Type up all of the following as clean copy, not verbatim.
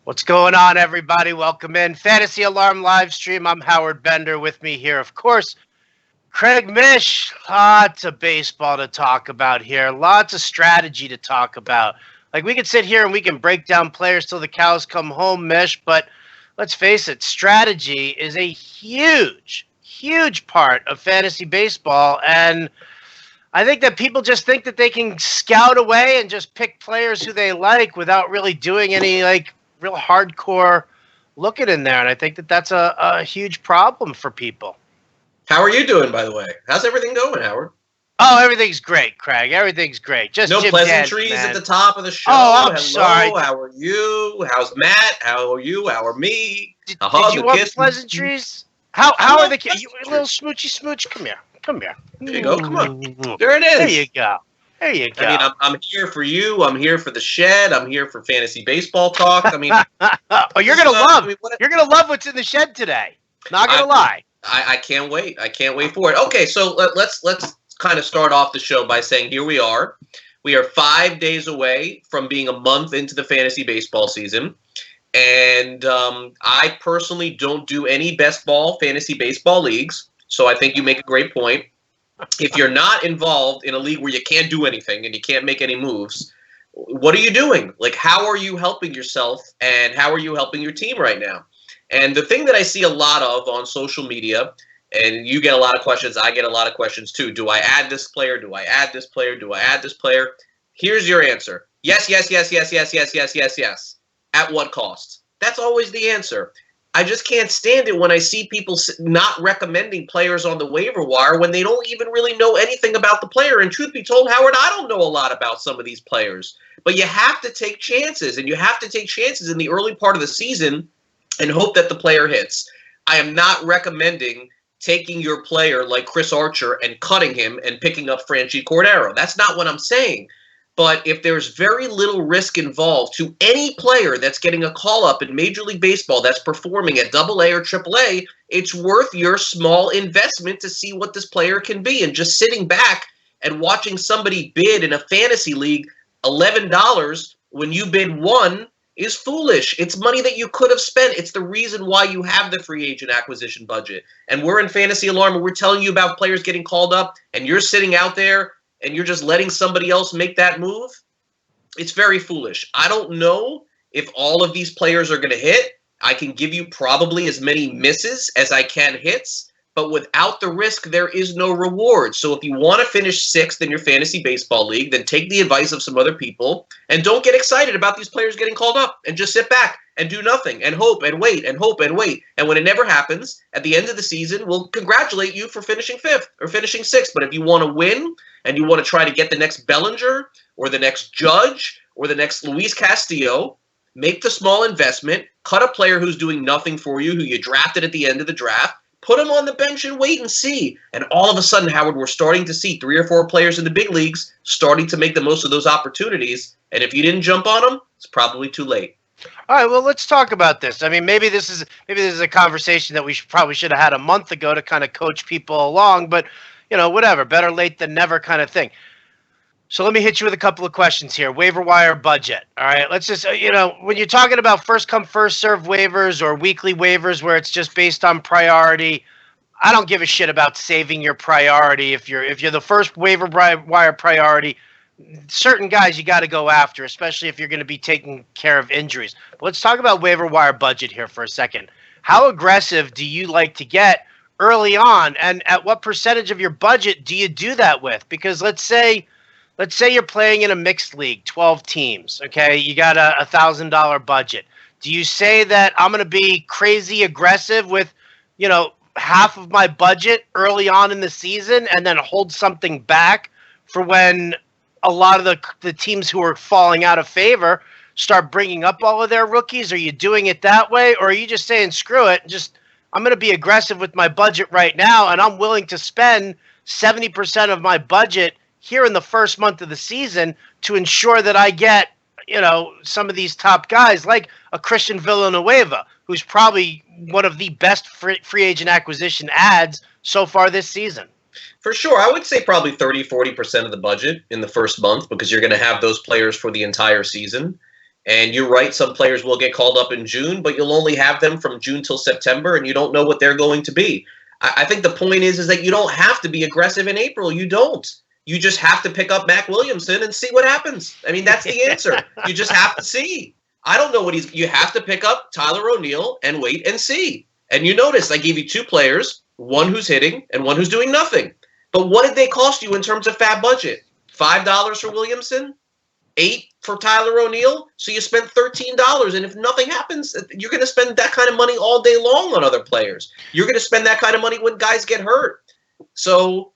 What's going on, everybody? Welcome in. Fantasy Alarm live stream. I'm Howard Bender. With me here, of course, Craig Mish. Lots of baseball to talk about here. Lots of strategy to talk about. Like, we could sit here and we can break down players till the cows come home, Mish, but let's face it, strategy is a huge, huge part of fantasy baseball, and I think that people just think that they can scout away and just pick players who they like without really doing any, real hardcore looking in there, and I think that that's a huge problem for people. How are you doing, by the way? How's everything going, Howard? Oh, everything's great, Craig. Everything's great. Just no Jim pleasantries Dent, at the top of the show. Oh, I'm Hello, sorry. How are you? How's Matt? How are you? How are me? Did you want pleasantries? How are the kids? A little smoochy smooch. Come here. There you go. Come on. There it is. There you go. There you go. I mean, I'm here for you. I'm here for the shed. I'm here for fantasy baseball talk. I mean, oh, you're gonna love. You're gonna love what's in the shed today. Not gonna lie. I can't wait. I can't wait for it. Okay, so let's kind of start off the show by saying here we are. We are 5 days away from being a month into the fantasy baseball season, and I personally don't do any best ball fantasy baseball leagues. So I think you make a great point. If you're not involved in a league where you can't do anything and you can't make any moves, what are you doing? Like, how are you helping yourself and how are you helping your team right now? And the thing that I see a lot of on social media, and you get a lot of questions, I get a lot of questions too. Do I add this player? Do I add this player? Do I add this player? Here's your answer. Yes, yes, yes, yes, yes, yes, yes, yes, yes. At what cost? That's always the answer. I just can't stand it when I see people not recommending players on the waiver wire when they don't even really know anything about the player. And truth be told, Howard, I don't know a lot about some of these players. But you have to take chances, and you have to take chances in the early part of the season and hope that the player hits. I am not recommending taking your player like Chris Archer and cutting him and picking up Franchi Cordero. That's not what I'm saying. But if there's very little risk involved to any player that's getting a call-up in Major League Baseball that's performing at AA or AAA, it's worth your small investment to see what this player can be. And just sitting back and watching somebody bid in a fantasy league $11 when you bid $1 is foolish. It's money that you could have spent. It's the reason why you have the free agent acquisition budget. And we're in Fantasy Alarm and we're telling you about players getting called up, and you're sitting out there and you're just letting somebody else make that move. It's very foolish. I don't know if all of these players are going to hit. I can give you probably as many misses as I can hits, but without the risk, there is no reward. So if you want to finish sixth in your fantasy baseball league, then take the advice of some other people and don't get excited about these players getting called up and just sit back and do nothing and hope and wait and hope and wait. And when it never happens, at the end of the season, we'll congratulate you for finishing fifth or finishing sixth. But if you want to win and you want to try to get the next Bellinger or the next Judge or the next Luis Castillo, make the small investment, cut a player who's doing nothing for you, who you drafted at the end of the draft, put him on the bench and wait and see. And all of a sudden, Howard, we're starting to see 3 or 4 players in the big leagues starting to make the most of those opportunities. And if you didn't jump on them, it's probably too late. All right, well, let's talk about this. I mean, maybe this is a conversation that we probably should have had a month ago to kind of coach people along, but, whatever, better late than never kind of thing. So let me hit you with a couple of questions here. Waiver wire budget. All right, let's just, when you're talking about first come, first serve waivers or weekly waivers where it's just based on priority, I don't give a shit about saving your priority. If you're the first waiver wire priority, certain guys you got to go after, especially if you're going to be taking care of injuries. But let's talk about waiver wire budget here for a second. How aggressive do you like to get early on, and at what percentage of your budget do you do that with? Because let's say you're playing in a mixed league, 12 teams, okay? You got a $1,000 budget. Do you say that I'm going to be crazy aggressive with, half of my budget early on in the season and then hold something back for when a lot of the teams who are falling out of favor start bringing up all of their rookies? Are you doing it that way? Or are you just saying, screw it, I'm going to be aggressive with my budget right now, and I'm willing to spend 70% of my budget here in the first month of the season to ensure that I get, some of these top guys like a Christian Villanueva, who's probably one of the best free agent acquisition ads so far this season? For sure. I would say probably 30, 40% of the budget in the first month, because you're going to have those players for the entire season. And you're right, some players will get called up in June, but you'll only have them from June till September, and you don't know what they're going to be. I think the point is that you don't have to be aggressive in April. You don't. You just have to pick up Mac Williamson and see what happens. I mean, that's the answer. You just have to see. I don't know what you have to pick up Tyler O'Neill and wait and see. And you notice I gave you two players, one who's hitting and one who's doing nothing. But what did they cost you in terms of fab budget? $5 for Williamson? $8 for Tyler O'Neill? So you spent $13. And if nothing happens, you're going to spend that kind of money all day long on other players. You're going to spend that kind of money when guys get hurt. So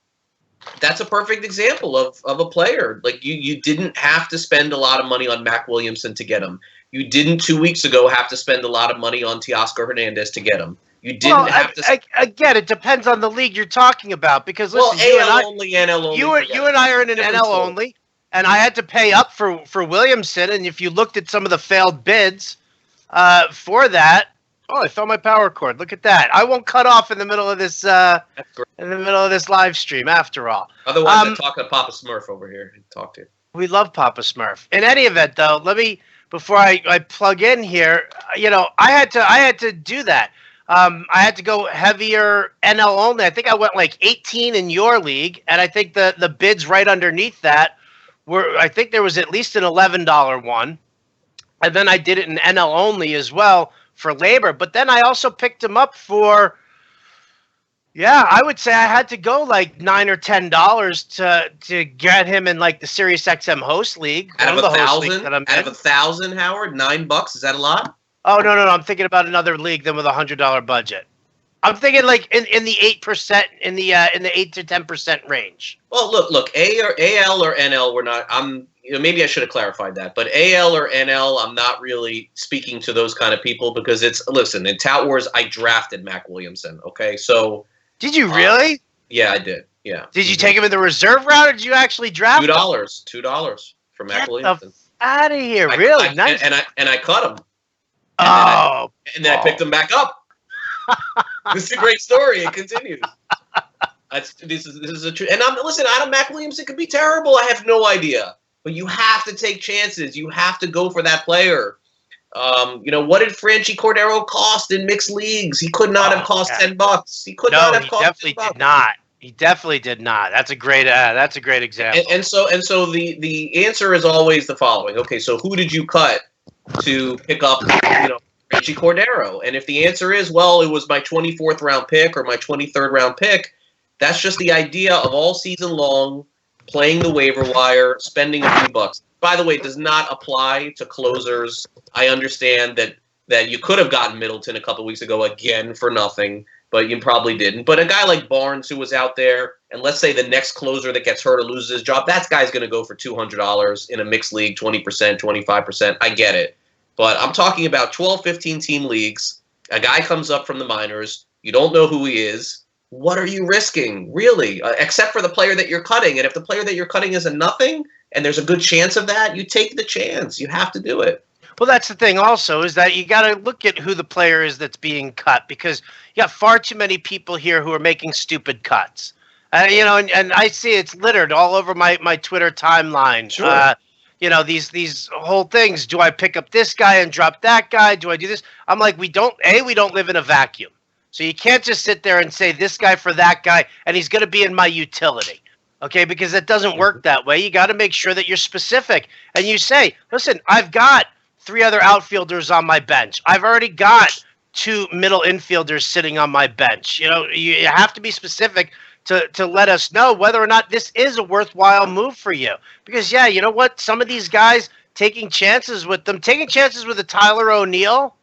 that's a perfect example of a player. Like you didn't have to spend a lot of money on Mac Williamson to get him. You didn't 2 weeks ago have to spend a lot of money on Teoscar Hernandez to get him. You didn't have to. Again, it depends on the league you're talking about. Because listen, AL only, NL only. You and I are in an NL only, and I had to pay up for Williamson. And if you looked at some of the failed bids for that, I fell my power cord. Look at that. I won't cut off in the middle of this live stream. After all, otherwise, I'm talking to Papa Smurf over here and talk to you. We love Papa Smurf. In any event, though, before I plug in here, I had to do that. I had to go heavier NL only. I think I went like 18 in your league, and I think the bids right underneath that were, I think there was at least an $11 one, and then I did it in NL only as well for labor. But then I also picked him up for, I would say I had to go like $9 or $10 to get him in like the Sirius XM host league. Out of 1,000, Howard, $9, is that a lot? Oh, no. I'm thinking about another league than with $100 budget. I'm thinking like in the 8%, in the 8 to 10% range. Well, look, AL or NL, we're not. Maybe I should have clarified that. But AL or NL, I'm not really speaking to those kind of people because listen, in Tout Wars, I drafted Mac Williamson. Okay, so. Did you really? Yeah, I did. Yeah. Did you take him in the reserve round, or did you actually draft him? $2 for Mac Williamson. Out of here, really? Nice. And I cut him. And then I picked him back up. This is a great story. It continues. This is a true. And Adam Mac Williamson could be terrible. I have no idea. But you have to take chances. You have to go for that player. What did Franchi Cordero cost in mixed leagues? He could not have cost $10. He could not have cost $10. He definitely did not. He definitely did not. That's a great example. And so the answer is always the following. Okay, so who did you cut to pick up, Franchi Cordero? And if the answer is, well, it was my 24th round pick or my 23rd round pick, that's just the idea of all season long playing the waiver wire, spending a few bucks. By the way, it does not apply to closers. I understand that you could have gotten Middleton a couple weeks ago again for nothing, but you probably didn't. But a guy like Barnes who was out there, and let's say the next closer that gets hurt or loses his job, that guy's going to go for $200 in a mixed league, 20%, 25%. I get it. But I'm talking about 12, 15-team leagues. A guy comes up from the minors. You don't know who he is. What are you risking, really? Except for the player that you're cutting. And if the player that you're cutting is a nothing, and there's a good chance of that, you take the chance. You have to do it. Well, that's the thing also, is that you got to look at who the player is that's being cut, because you got far too many people here who are making stupid cuts. And I see it's littered all over my Twitter timeline. Sure. These whole things. Do I pick up this guy and drop that guy? Do I do this? I'm like, we don't live in a vacuum. So you can't just sit there and say this guy for that guy, and he's going to be in my utility. Okay, because it doesn't work that way. You got to make sure that you're specific. And you say, listen, I've got 3 other outfielders on my bench. I've already got 2 middle infielders sitting on my bench. You have to be specific to let us know whether or not this is a worthwhile move for you. Because, you know what? Some of these guys, taking chances with a Tyler O'Neill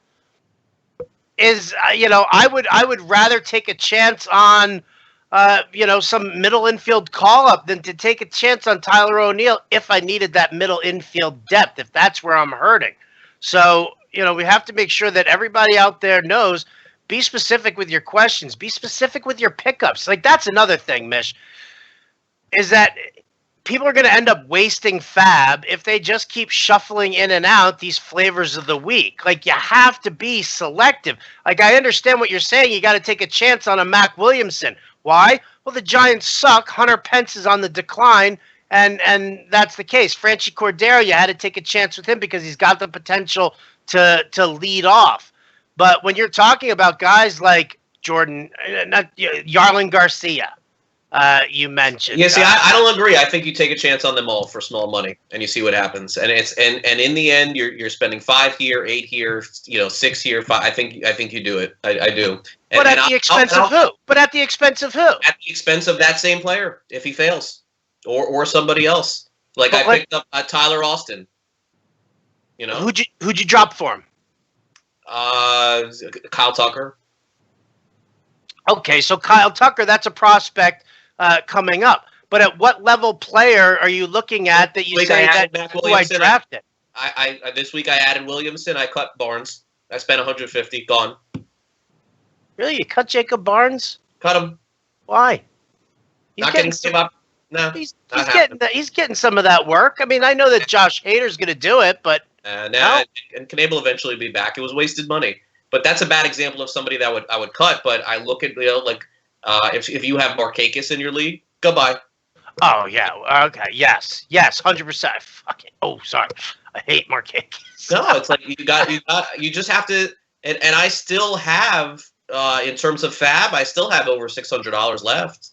is, I would rather take a chance on, some middle infield call-up than to take a chance on Tyler O'Neill if I needed that middle infield depth, if that's where I'm hurting. So, we have to make sure that everybody out there knows, be specific with your questions, be specific with your pickups. Like, that's another thing, Mish, is that people are going to end up wasting fab if they just keep shuffling in and out these flavors of the week. Like, you have to be selective. Like, I understand what you're saying. You got to take a chance on a Mac Williamson. Why? Well, the Giants suck. Hunter Pence is on the decline, and that's the case. Franchy Cordero, you had to take a chance with him because he's got the potential to lead off. But when you're talking about guys like Jordan, not Yarlin Garcia, you mentioned. Yeah, see, I don't agree. I think you take a chance on them all for small money, and you see what happens. And it's and in the end, you're spending 5 here, 8 here, 6 here, 5. I think you do it. I do. But at the expense of who? But at the expense of who? At the expense of that same player if he fails, or somebody else. Like I picked up Tyler Austin. Who'd you drop for him? Kyle Tucker. Okay, so Kyle Tucker, that's a prospect coming up. But at what level player are you looking at that you say that who I drafted? I this week I added Williamson. I cut Barnes. I spent $150. Gone. Really, you cut Jacob Barnes? Cut him. Why? Not getting him up. No, he's getting some of that work. I mean, I know that Josh Hader's going to do it, but and Knebel eventually be back. It was wasted money. But that's a bad example of somebody that I would cut. But I look at if you have Markakis in your league, goodbye. Oh yeah, okay, yes, 100%. Fucking sorry, I hate Markakis. No, it's like you just have to. And I still have in terms of fab, I still have over $600 left.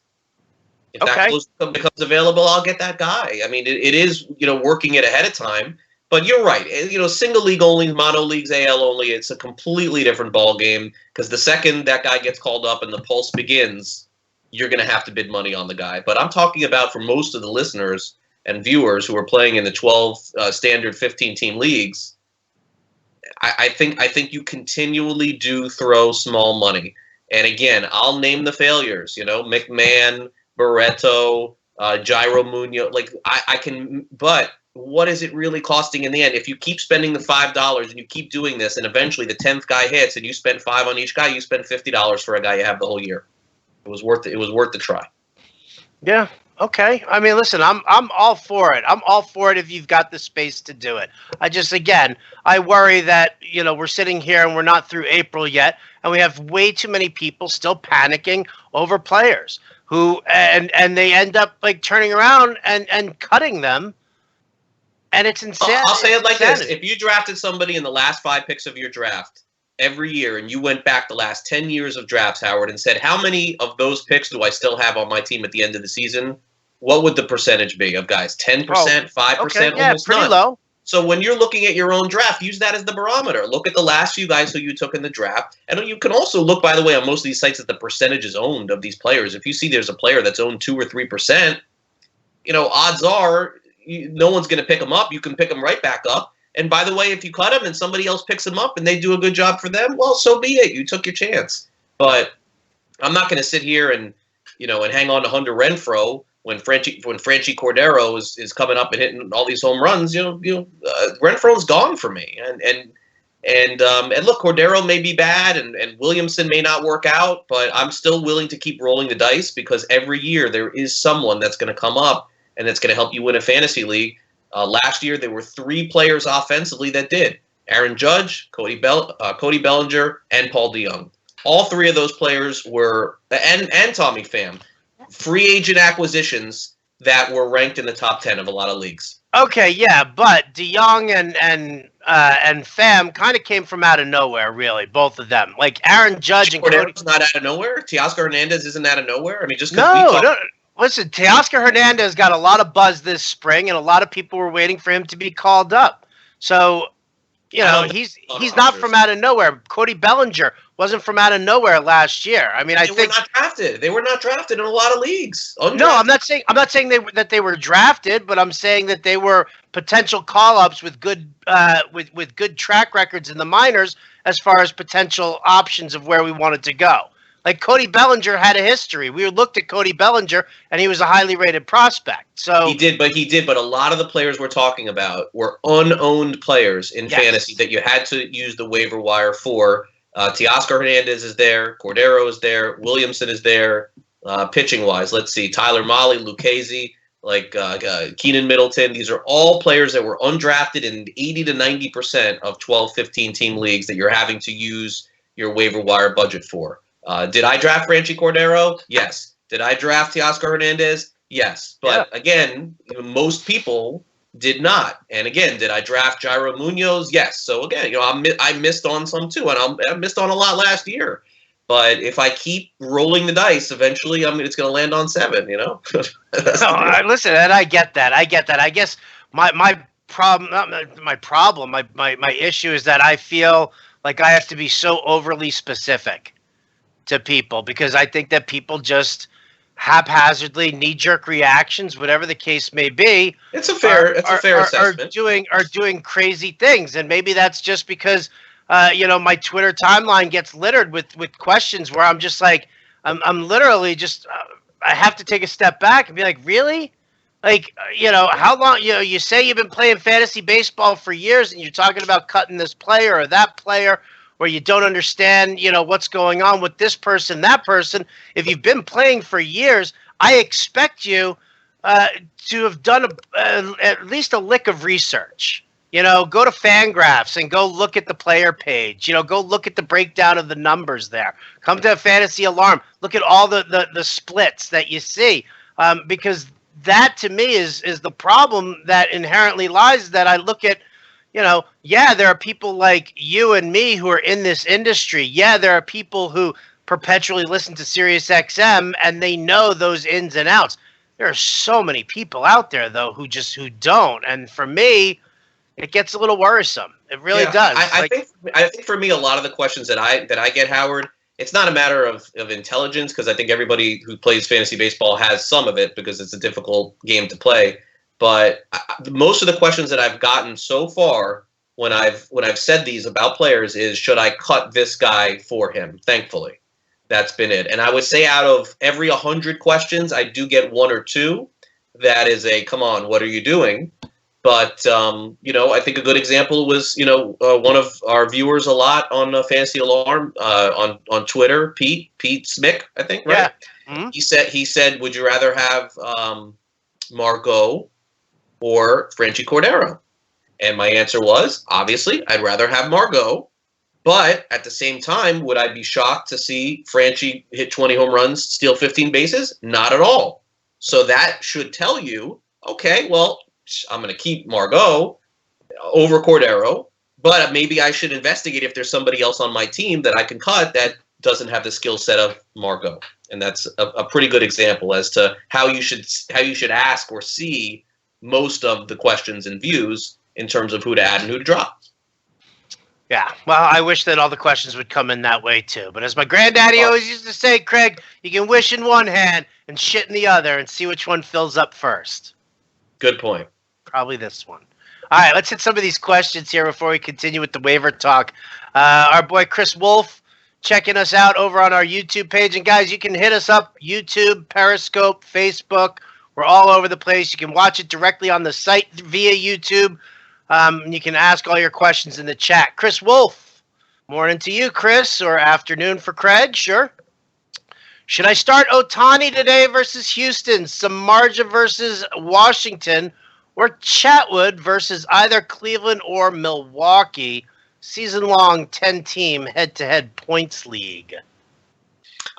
If that becomes available, I'll get that guy. I mean, it is working it ahead of time. But you're right. Single league only, mono leagues, AL only, it's a completely different ball game because the second that guy gets called up and the pulse begins, you're going to have to bid money on the guy. But I'm talking about for most of the listeners and viewers who are playing in the 12 standard 15-team leagues, I think you continually do throw small money. And again, I'll name the failures, McMahon, Barreto, Jairo Munoz. Like I can, but what is it really costing in the end? If you keep spending the $5 and you keep doing this, and eventually the 10th guy hits, and you spend $5 on each guy, you spend $50 for a guy you have the whole year. It was worth it. It was worth the try. Yeah. Okay. I mean, listen, I'm all for it. I'm all for it if you've got the space to do it. I worry that we're sitting here and we're not through April yet, and we have way too many people still panicking over players who and they end up like turning around and cutting them. And it's insane. I'll say it like this. If you drafted somebody in the last 5 picks of your draft every year and you went back the last 10 years of drafts, Howard, and said, how many of those picks do I still have on my team at the end of the season? What would the percentage be of guys? 10%, 5%? Okay, yeah, almost pretty none. low. So when you're looking at your own draft, use that as the barometer. Look at the last few guys who you took in the draft. And you can also look, by the way, on most of these sites at the percentages owned of these players. If you see there's a player that's owned 2 or 3%, odds are no one's going to pick them up. You can pick them right back up. And by the way, if you cut them and somebody else picks them up and they do a good job for them, well, so be it. You took your chance. But I'm not going to sit here and hang on to Hunter Renfroe when Franchy Cordero is coming up and hitting all these home runs. Renfroe's gone for me. And look, Cordero may be bad and Williamson may not work out, but I'm still willing to keep rolling the dice because every year there is someone that's going to come up and that's going to help you win a fantasy league. Last year, there were 3 players offensively that did. Aaron Judge, Cody Bellinger, and Paul DeYoung. All 3 of those players were, and Tommy Pham, free agent acquisitions that were ranked in the top 10 of a lot of leagues. Okay, yeah, but DeYoung and Pham kind of came from out of nowhere, really, both of them. Like Aaron Judge and Cordero's not out of nowhere? Teoscar Hernandez isn't out of nowhere? I mean, just because no. Listen, Teoscar Hernandez got a lot of buzz this spring, and a lot of people were waiting for him to be called up. So, he's not from out of nowhere. Cody Bellinger wasn't from out of nowhere last year. I mean, they were not drafted. They were not drafted in a lot of leagues. Undrafted. No, I'm not saying that they were drafted, but I'm saying that they were potential call-ups with good with good track records in the minors as far as potential options of where we wanted to go. Like Cody Bellinger had a history. We looked at Cody Bellinger, and he was a highly rated prospect. So he did. But a lot of the players we're talking about were unowned players in fantasy that you had to use the waiver wire for. Teoscar Hernandez is there. Cordero is there. Williamson is there. Pitching wise, let's see: Tyler Mahle, Lucchesi, Keenan Middleton. These are all players that were undrafted in 80 to 90% of 12, 15-team leagues that you're having to use your waiver wire budget for. Did I draft Franchy Cordero? Yes. Did I draft Teoscar Hernandez? Yes, but again, most people did not. And again, did I draft Jairo Munoz? Yes. So again, I missed on some too, and I missed on a lot last year. But if I keep rolling the dice, eventually it's going to land on 7. Listen, and I get that. I guess my problem, not my problem, my issue is that I feel like I have to be so overly specific to people because I think that people just haphazardly knee-jerk reactions, whatever the case may be. It's a fair assessment. Are doing crazy things, and maybe that's just because my Twitter timeline gets littered with questions where I'm just like, I'm literally just I have to take a step back and be like, really? Like, how long, you say you've been playing fantasy baseball for years and you're talking about cutting this player or that player, where you don't understand, what's going on with this person, that person. If you've been playing for years, I expect you to have done at least a lick of research. Go to Fangraphs and go look at the player page. Go look at the breakdown of the numbers there. Come to a Fantasy Alarm. Look at all the splits that you see, because that to me is the problem that inherently lies. That I look at. There are people like you and me who are in this industry. Yeah, there are people who perpetually listen to Sirius XM and they know those ins and outs. There are so many people out there though who don't. And for me, it gets a little worrisome. It really does. I think for me, a lot of the questions that I get, Howard, it's not a matter of intelligence, because I think everybody who plays fantasy baseball has some of it because it's a difficult game to play. But most of the questions that I've gotten so far when I've said these about players is, should I cut this guy for him? Thankfully, that's been it. And I would say out of every 100 questions, I do get 1 or 2 that is a, come on, what are you doing? But, I think a good example was, one of our viewers a lot on Fantasy Alarm on Twitter, Pete Smick, I think, right? Yeah. Mm-hmm. He said, would you rather have Margot or Franchy Cordero? And my answer was, obviously, I'd rather have Margot. But at the same time, would I be shocked to see Franchy hit 20 home runs, steal 15 bases? Not at all. So that should tell you, okay, well, I'm going to keep Margot over Cordero, but maybe I should investigate if there's somebody else on my team that I can cut that doesn't have the skill set of Margot. And that's a pretty good example as to how you should ask or see most of the questions and views in terms of who to add and who to drop. Yeah, well, I wish that all the questions would come in that way too. But as my granddaddy always used to say, Craig, you can wish in one hand and shit in the other and see which one fills up first. Good point. Probably this one. All right, let's hit some of these questions here before we continue with the waiver talk. Our boy Chris Wolf checking us out over on our YouTube page. And guys, you can hit us up, YouTube, Periscope, Facebook. We're all over the place. You can watch it directly on the site via YouTube. You can ask all your questions in the chat. Chris Wolf, morning to you, Chris, or afternoon for Craig, sure. Should I start Ohtani today versus Houston, Samardzija versus Washington, or Chatwood versus either Cleveland or Milwaukee? Season-long 10-team head-to-head points league.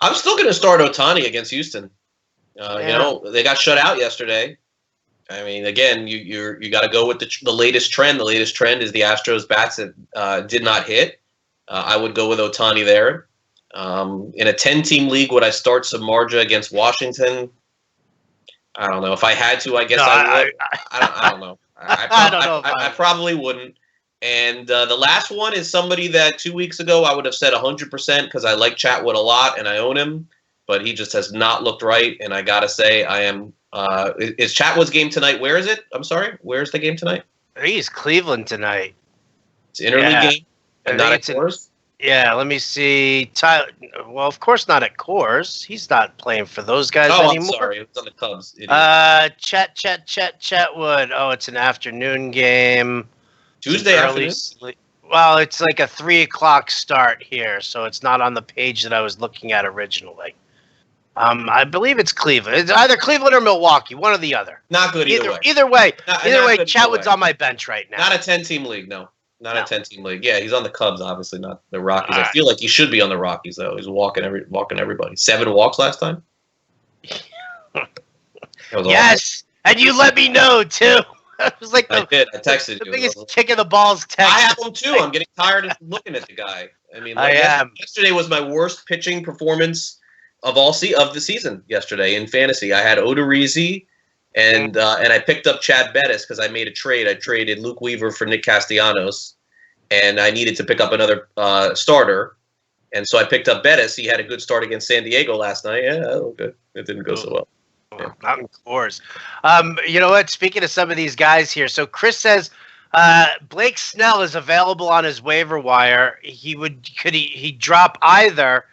I'm still going to start Ohtani against Houston. They got shut out yesterday. I mean, again, you got to go with the latest trend. The latest trend is the Astros bats that did not hit. I would go with Ohtani there. In a 10-team league, would I start Samardzija against Washington? I don't know. If I had to, I guess I would. I don't know. I probably wouldn't. And the last one is somebody that 2 weeks ago I would have said 100% because I like Chatwood a lot and I own him, but he just has not looked right. And I got to say, I am is Chatwood's game tonight? Where is it? I'm sorry. Where's the game tonight? He's Cleveland tonight. It's an interleague game and not at Coors? Yeah, let me see. Well, of course not at Coors. He's not playing for those guys anymore. I'm sorry. It's on the Cubs. Chatwood. Oh, it's an afternoon game. Tuesday afternoon? Well, it's like a 3 o'clock start here, so it's not on the page that I was looking at originally. I believe it's Cleveland. It's either Cleveland or Milwaukee, one or the other. Not good either way. Either way, Chatwood's on my bench right now. Not a 10-team league, no. Not a 10-team league. Yeah, he's on the Cubs, obviously, not the Rockies. I feel like he should be on the Rockies, though. He's walking everybody. 7 walks last time? That was Yes, and you let me know too. It was like I did. I texted the you. biggest kick in the balls text. I have him too. I'm getting tired of looking at the guy. I mean, I am. yesterday was my worst pitching performance of the season. Yesterday in fantasy, I had Odorizzi, and I picked up Chad Bettis because I made a trade. I traded Luke Weaver for Nick Castellanos, and I needed to pick up another starter. And so I picked up Bettis. He had a good start against San Diego last night. Yeah, good. It didn't go so well. Yeah. Not in course. You know what? Speaking of some of these guys here, so Chris says Blake Snell is available on his waiver wire. Could he drop either?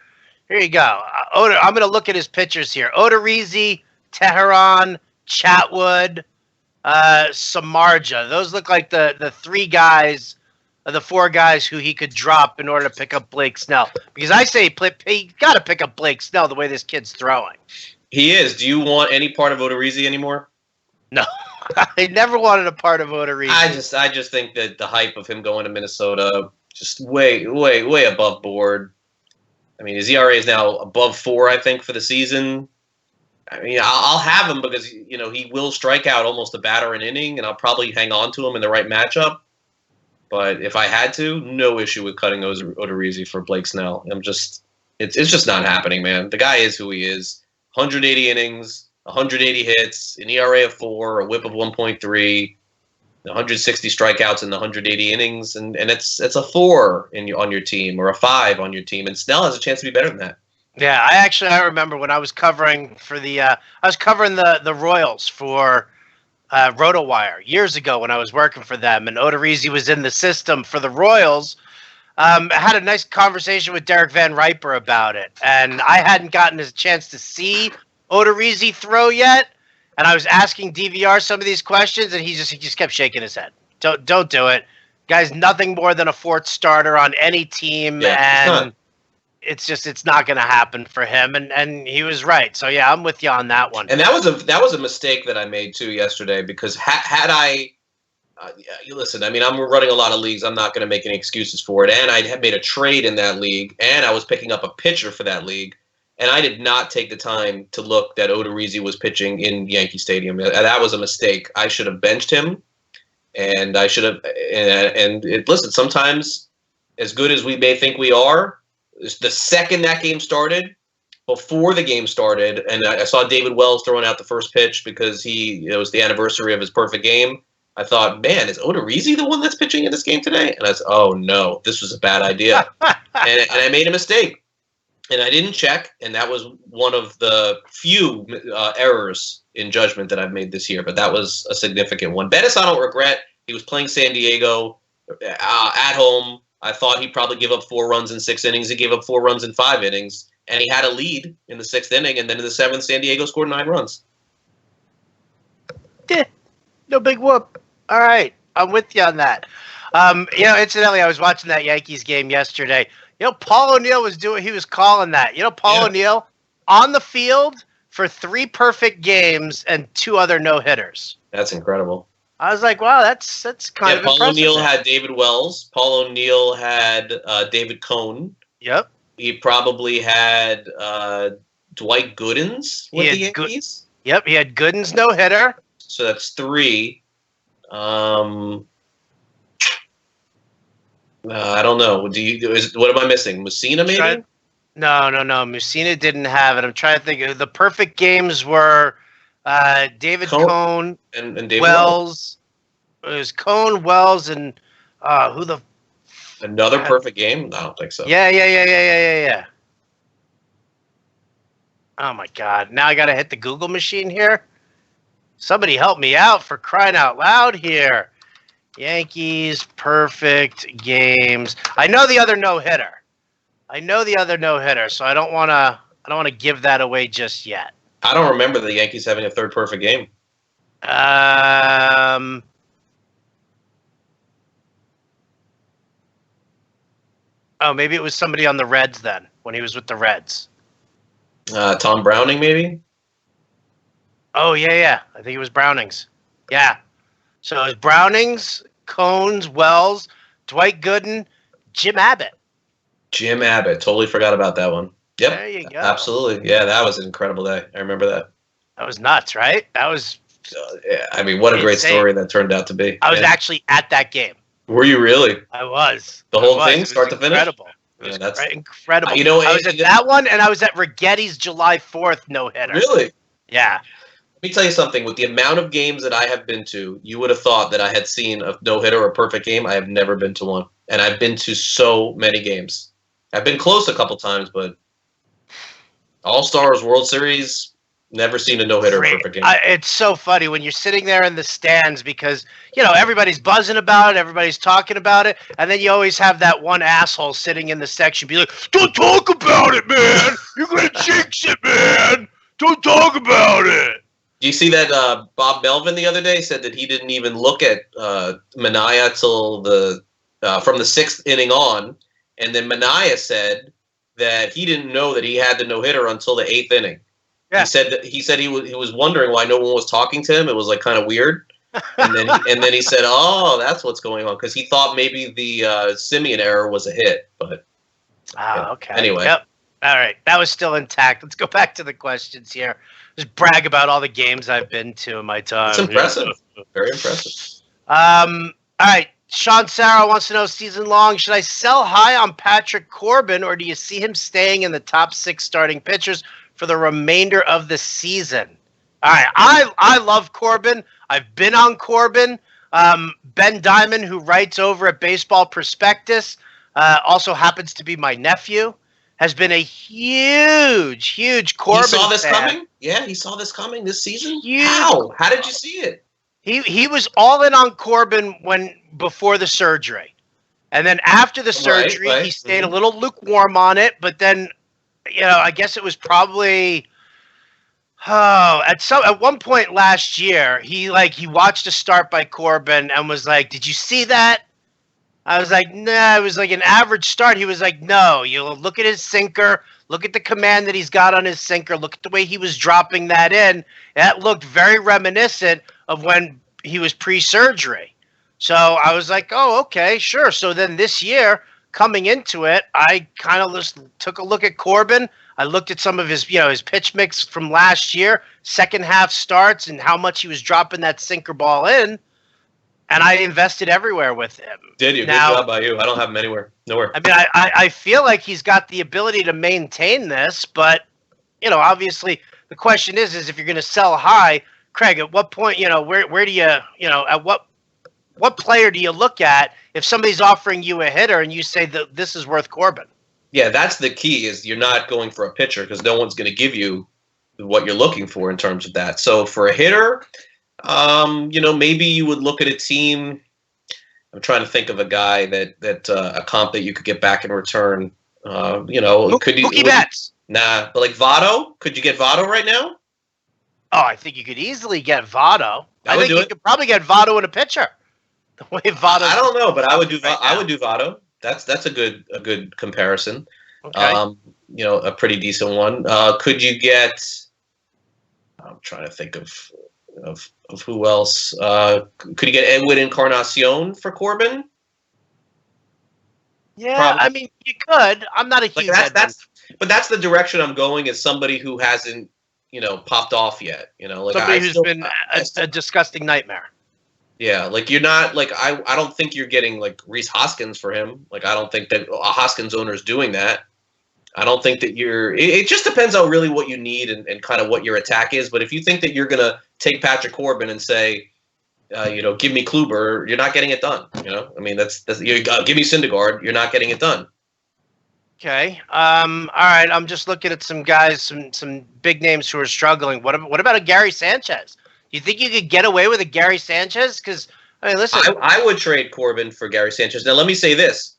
Here you go. I'm going to look at his pitchers here. Odorizzi, Teheran, Chatwood, Samardzija. Those look like the three guys, the four guys who he could drop in order to pick up Blake Snell. Because I say he got to pick up Blake Snell the way this kid's throwing. He is. Do you want any part of Odorizzi anymore? No. I never wanted a part of Odorizzi. I just think that the hype of him going to Minnesota just way above board. I mean, his ERA is now above 4, I think, for the season. I mean, I'll have him because he will strike out almost a batter an inning, and I'll probably hang on to him in the right matchup. But if I had to, no issue with cutting Odorizzi for Blake Snell. It's just not happening, man. The guy is who he is. 180 innings, 180 hits, an ERA of 4, a WHIP of 1.3, 160 strikeouts in the 180 innings, and it's a 4 on your team or a 5 on your team, and Snell has a chance to be better than that. Yeah, I remember when I was covering for the Royals for RotoWire years ago when I was working for them, and Odorizzi was in the system for the Royals. I had a nice conversation with Derek Van Riper about it, and I hadn't gotten a chance to see Odorizzi throw yet, and I was asking DVR some of these questions, and he just kept shaking his head. Don't do it. Guy's nothing more than a 4th starter on any team, and it's not going to happen for him, and he was right. So yeah, I'm with you on that one. And that was a mistake that I made too yesterday because had I. Listen, I mean, I'm running a lot of leagues. I'm not going to make any excuses for it. And I had made a trade in that league, and I was picking up a pitcher for that league. And I did not take the time to look that Odorizzi was pitching in Yankee Stadium. That was a mistake. I should have benched him, and I should have. Listen, sometimes, as good as we may think we are, the second that game started, before the game started, and I saw David Wells throwing out the first pitch because it was the anniversary of his perfect game. I thought, man, is Odorizzi the one that's pitching in this game today? And I said, oh, no, this was a bad idea. and I made a mistake. And I didn't check, and that was one of the few errors in judgment that I've made this year. But that was a significant one. Bettis, I don't regret. He was playing San Diego at home. I thought he'd probably give up 4 runs in 6 innings. He gave up 4 runs in 5 innings. And he had a lead in the 6th inning. And then in the 7th, San Diego scored 9 runs. Yeah, no big whoop. All right, I'm with you on that. Incidentally, I was watching that Yankees game yesterday. Paul O'Neill he was calling that. Paul O'Neill on the field for 3 perfect games and 2 other no-hitters. That's incredible. I was like, wow, that's kind of impressive. Paul O'Neill had David Wells. Paul O'Neill had David Cohn. Yep. He probably had Dwight Gooden's with the Yankees. Yep, he had Gooden's no-hitter. So that's 3. I don't know. What am I missing? Mussina, maybe? No. Mussina didn't have it. I'm trying to think. The perfect games were David Cohn and David Wells. It was Cohn, Wells, and who the? Another perfect game? I don't think so. Yeah. Oh my God! Now I got to hit the Google machine here. Somebody help me out for crying out loud here. Yankees perfect games. I know the other no-hitter. So I don't want to give that away just yet. I don't remember the Yankees having a 3rd perfect game. Oh, maybe it was somebody on the Reds then when he was with the Reds. Tom Browning, maybe? Oh, yeah. I think it was Brownings. Yeah. So it was Brownings, Cones, Wells, Dwight Gooden, Jim Abbott. Jim Abbott. Totally forgot about that one. Yep. There you go. Absolutely. Yeah, that was an incredible day. I remember that. That was nuts, right? That was Yeah, I mean, what a great story that turned out to be. I was actually at that game. Were you really? I was. The whole thing, start to finish? Incredible. It was incredible. I was at that one, and I was at Righetti's July 4th no-hitter. Really? Yeah. Let me tell you something. With the amount of games that I have been to, you would have thought that I had seen a no-hitter or a perfect game. I have never been to one. And I've been to so many games. I've been close a couple times, but All-Stars, World Series, never seen a no-hitter or perfect game. It's so funny when you're sitting there in the stands because, everybody's buzzing about it, everybody's talking about it, and then you always have that one asshole sitting in the section be like, don't talk about it, man! You're going to jinx it, man! Don't talk about it! Do you see that Bob Melvin the other day said that he didn't even look at Manaea till from the 6th inning on, and then Manaea said that he didn't know that he had the no-hitter until the 8th inning. Yeah. He said he was wondering why no one was talking to him. It was like kind of weird, and then he said, "Oh, that's what's going on," because he thought maybe the Simeon error was a hit. But okay. Anyway, yep. All right, that was still intact. Let's go back to the questions here. Just brag about all the games I've been to in my time. It's impressive. Very impressive. All right. Sean Sarah wants to know, season long, should I sell high on Patrick Corbin, or do you see him staying in the top 6 starting pitchers for the remainder of the season? All right. I love Corbin. I've been on Corbin. Ben Diamond, who writes over at Baseball Prospectus, also happens to be my nephew, has been a huge Corbin fan. He saw this coming? Yeah, he saw this coming this season? How? How did you see it? He was all in on Corbin before the surgery. And then after the surgery, he stayed a little lukewarm on it, but then I guess it was probably at one point last year, he watched a start by Corbin and was like, "Did you see that?" I was like, "Nah, it was like an average start." He was like, "No, you look at his sinker, look at the command that he's got on his sinker, look at the way he was dropping that in. That looked very reminiscent of when he was pre-surgery." So I was like, "Oh, okay, sure." So then this year, coming into it, I kind of just took a look at Corbin. I looked at some of his, his pitch mix from last year, second half starts, and how much he was dropping that sinker ball in, and I invested everywhere with him. Did you? Now, good job by you. I don't have him nowhere. I mean, I feel like he's got the ability to maintain this, but obviously the question is if you're going to sell high, Craig, at what point, where do you, at what player do you look at if somebody's offering you a hitter and you say that this is worth Corbin? Yeah, that's the key, is you're not going for a pitcher because no one's going to give you what you're looking for in terms of that. So for a hitter, maybe you would look at a team. I'm trying to think of a guy that a comp that you could get back in return. Could you? Mookie Betts. Nah, but like Votto, could you get Votto right now? Oh, I think you could easily get Votto. I think you could probably get Votto in a pitcher. The way Votto. I don't know, but I would do. I would do Votto. That's a good comparison. Okay. A pretty decent one. Could you get? I'm trying to think of who else. Could you get Edwin Encarnacion for Corbin? Yeah, probably. I mean, you could. I'm not a huge. But that's the direction I'm going. Is somebody who hasn't popped off yet. Somebody who's been a disgusting nightmare. Yeah, like you're not like I don't think you're getting like Rhys Hoskins for him. Like I don't think that a Hoskins owner is doing that. I don't think that it just depends on really what you need and kind of what your attack is. But if you think that you're gonna take Patrick Corbin and say, give me Kluber, you're not getting it done. I mean give me Syndergaard, you're not getting it done. Okay. All right. I'm just looking at some guys, some big names who are struggling. What about a Gary Sanchez? Do you think you could get away with a Gary Sanchez? Because, I mean, listen. I would trade Corbin for Gary Sanchez. Now, let me say this.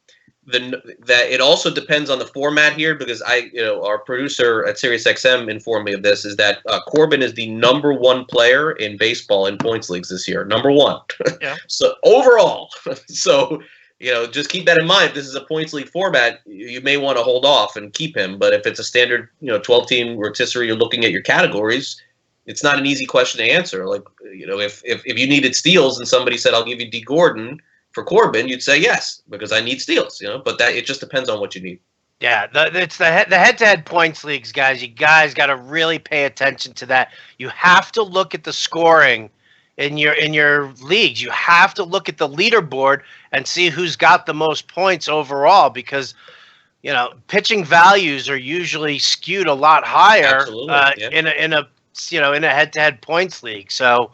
That it also depends on the format here, because our producer at SiriusXM informed me of this, is that Corbin is the number 1 player in baseball in points leagues this year. Number 1. Yeah. So, overall. So, just keep that in mind. If this is a points league format, you may want to hold off and keep him. But if it's a standard, 12-team rotisserie, you're looking at your categories, it's not an easy question to answer. Like, if you needed steals and somebody said, "I'll give you D. Gordon for Corbin," you'd say yes, because I need steals, But it just depends on what you need. Yeah, it's the head-to-head points leagues, guys. You guys got to really pay attention to that. You have to look at the scoring in your leagues. You have to look at the leaderboard and see who's got the most points overall, because pitching values are usually skewed a lot higher Absolutely, yeah. in a head-to-head points league. So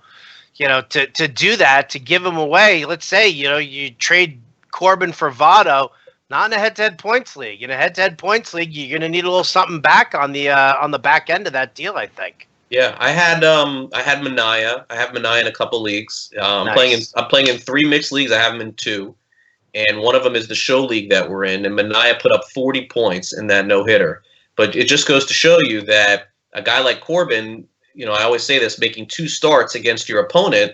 to do that, to give them away, let's say you trade Corbin for Votto. Not in a head-to-head points league. In a head-to-head points league, you're going to need a little something back on the back end of that deal, I think. Yeah, I had Manaea. I have Manaea in a couple leagues. Nice. I'm playing in 3 mixed leagues. I have him in 2, and one of them is the show league that we're in. And Manaea put up 40 points in that no hitter. But it just goes to show you that a guy like Corbin, I always say this, making 2 starts against your opponent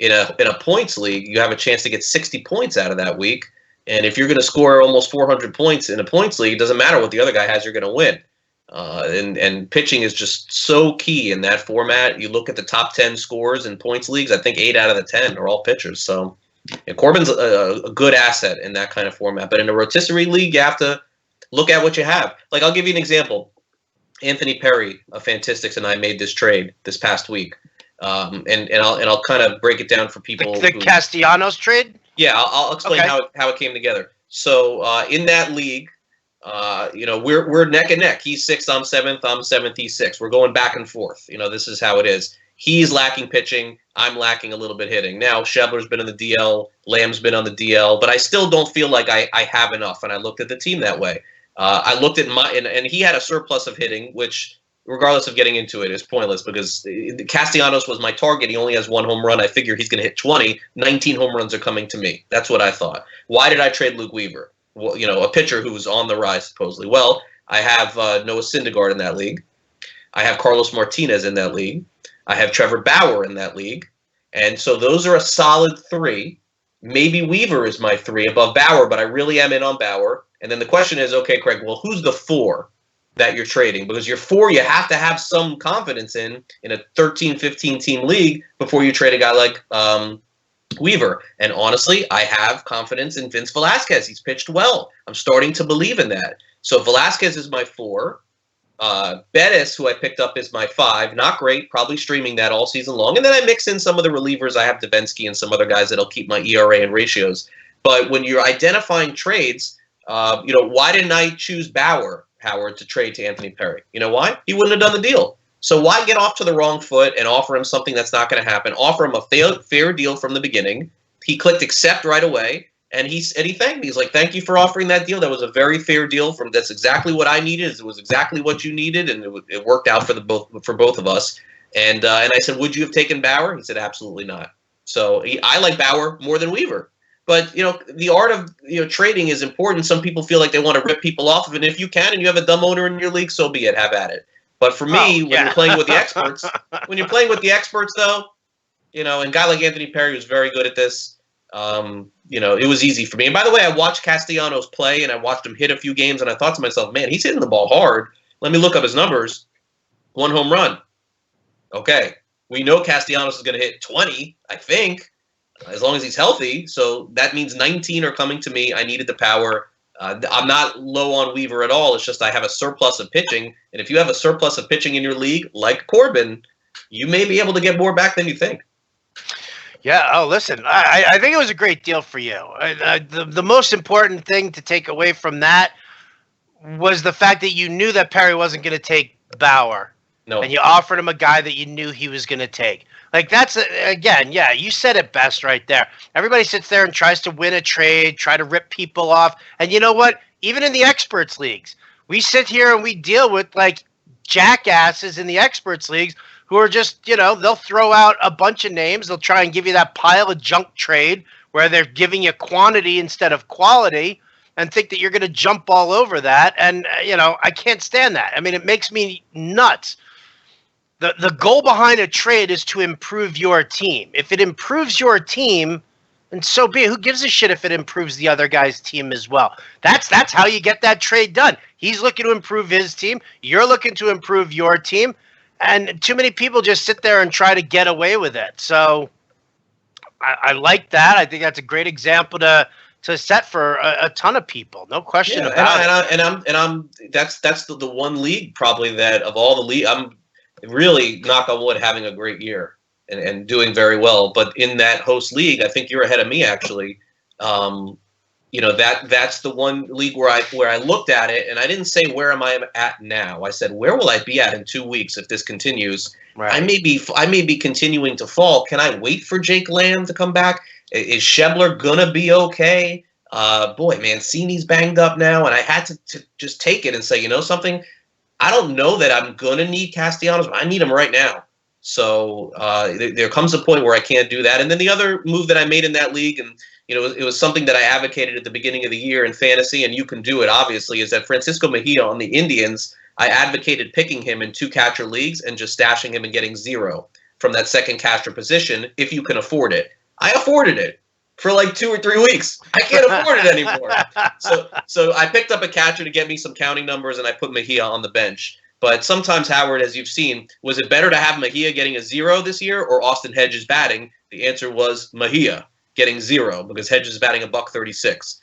in a points league, you have a chance to get 60 points out of that week. And if you're going to score almost 400 points in a points league, it doesn't matter what the other guy has, you're going to win. And pitching is just so key in that format. You look at the top 10 scores in points leagues, I think 8 out of the 10 are all pitchers. So Corbin's a good asset in that kind of format. But in a rotisserie league, you have to look at what you have. Like, I'll give you an example. Anthony Perry of Fantastics and I made this trade this past week. And I'll kind of break it down for people. The Castellanos trade? Yeah, I'll explain how it came together. So in that league, we're neck and neck. He's 6th, I'm 7th. I'm 7th, he's 6th. We're going back and forth. This is how it is. He's lacking pitching. I'm lacking a little bit hitting. Now, Schebler's been on the DL. Lamb's been on the DL. But I still don't feel like I have enough, and I looked at the team that way. I looked at and he had a surplus of hitting, which, regardless of getting into it, is pointless because Castellanos was my target. He only has 1 home run. I figure he's going to hit 20. 19 home runs are coming to me. That's what I thought. Why did I trade Luke Weaver? Well, a pitcher who's on the rise, supposedly. Well, I have Noah Syndergaard in that league. I have Carlos Martinez in that league. I have Trevor Bauer in that league. And so those are a solid 3. Maybe Weaver is my 3 above Bauer, but I really am in on Bauer. And then the question is, okay, Craig, well, who's the 4 that you're trading? Because your 4 you have to have some confidence in a 13, 15 team league before you trade a guy like Weaver. And honestly, I have confidence in Vince Velasquez. He's pitched well. I'm starting to believe in that. So Velasquez is my 4. Bettis, who I picked up, is my 5. Not great. Probably streaming that all season long. And then I mix in some of the relievers. I have Davinsky and some other guys that'll keep my ERA and ratios. But when you're identifying trades, why didn't I choose Bauer, Howard, to trade to Anthony Perry? You know why? He wouldn't have done the deal. So why get off to the wrong foot and offer him something that's not going to happen? Offer him a fair deal from the beginning. He clicked accept right away, and he thanked me. He's like, "Thank you for offering that deal. That was a very fair deal. That's exactly what I needed. It was exactly what you needed, and it worked out for both of us." And I said, "Would you have taken Bauer?" He said, "Absolutely not." So I like Bauer more than Weaver. But the art of trading is important. Some people feel like they want to rip people off of it. And if you can, and you have a dumb owner in your league, so be it. Have at it. But for me, when you're playing with the experts, though, and a guy like Anthony Perry was very good at this. It was easy for me. And by the way, I watched Castellanos play, and I watched him hit a few games, and I thought to myself, man, he's hitting the ball hard. Let me look up his numbers. 1 home run. Okay, we know Castellanos is going to hit 20, I think, as long as he's healthy. So that means 19 are coming to me. I needed the power. I'm not low on Weaver at all. It's just I have a surplus of pitching. And if you have a surplus of pitching in your league, like Corbin, you may be able to get more back than you think. Yeah. Oh, listen, I think it was a great deal for you. The most important thing to take away from that was the fact that you knew that Perry wasn't going to take Bauer. No. And you offered him a guy that you knew he was going to take. Like, that's, again, yeah, you said it best right there. Everybody sits there and tries to win a trade, try to rip people off. And you know what? Even in the experts leagues, we sit here and we deal with, like, jackasses in the experts leagues who are just, they'll throw out a bunch of names. They'll try and give you that pile of junk trade where they're giving you quantity instead of quality and think that you're going to jump all over that. And, I can't stand that. I mean, it makes me nuts. The goal behind a trade is to improve your team. If it improves your team, and so be it. Who gives a shit if it improves the other guy's team as well? That's how you get that trade done. He's looking to improve his team. You're looking to improve your team. And too many people just sit there and try to get away with it. So I like that. I think that's a great example to set for a ton of people. No question Yeah, about it. and I'm that's the one league probably that of all the league I'm really, knock on wood, having a great year and doing very well. But in that host league, I think you're ahead of me actually. That's the one league where I looked at it and I didn't say where am I at now. I said where will I be at in 2 weeks if this continues. Right. I may be continuing to fall. Can I wait for Jake Lamb to come back? Is Schebler gonna be okay? Boy, Mancini's banged up now, and I had to just take it and say, you know something, I don't know that I'm gonna need Castellanos, but I need him right now. So there comes a point where I can't do that. And then the other move that I made in that league, and it was something that I advocated at the beginning of the year in fantasy, and you can do it, obviously, is that Francisco Mejia on the Indians, I advocated picking him in 2 catcher leagues and just stashing him and getting 0 from that second catcher position if you can afford it. I afforded it for like 2 or 3 weeks. I can't afford it anymore. So I picked up a catcher to get me some counting numbers, and I put Mejia on the bench. But sometimes, Howard, as you've seen, was it better to have Mejia getting a 0 this year or Austin Hedges batting? The answer was Mejia getting 0 because Hedges is batting $136.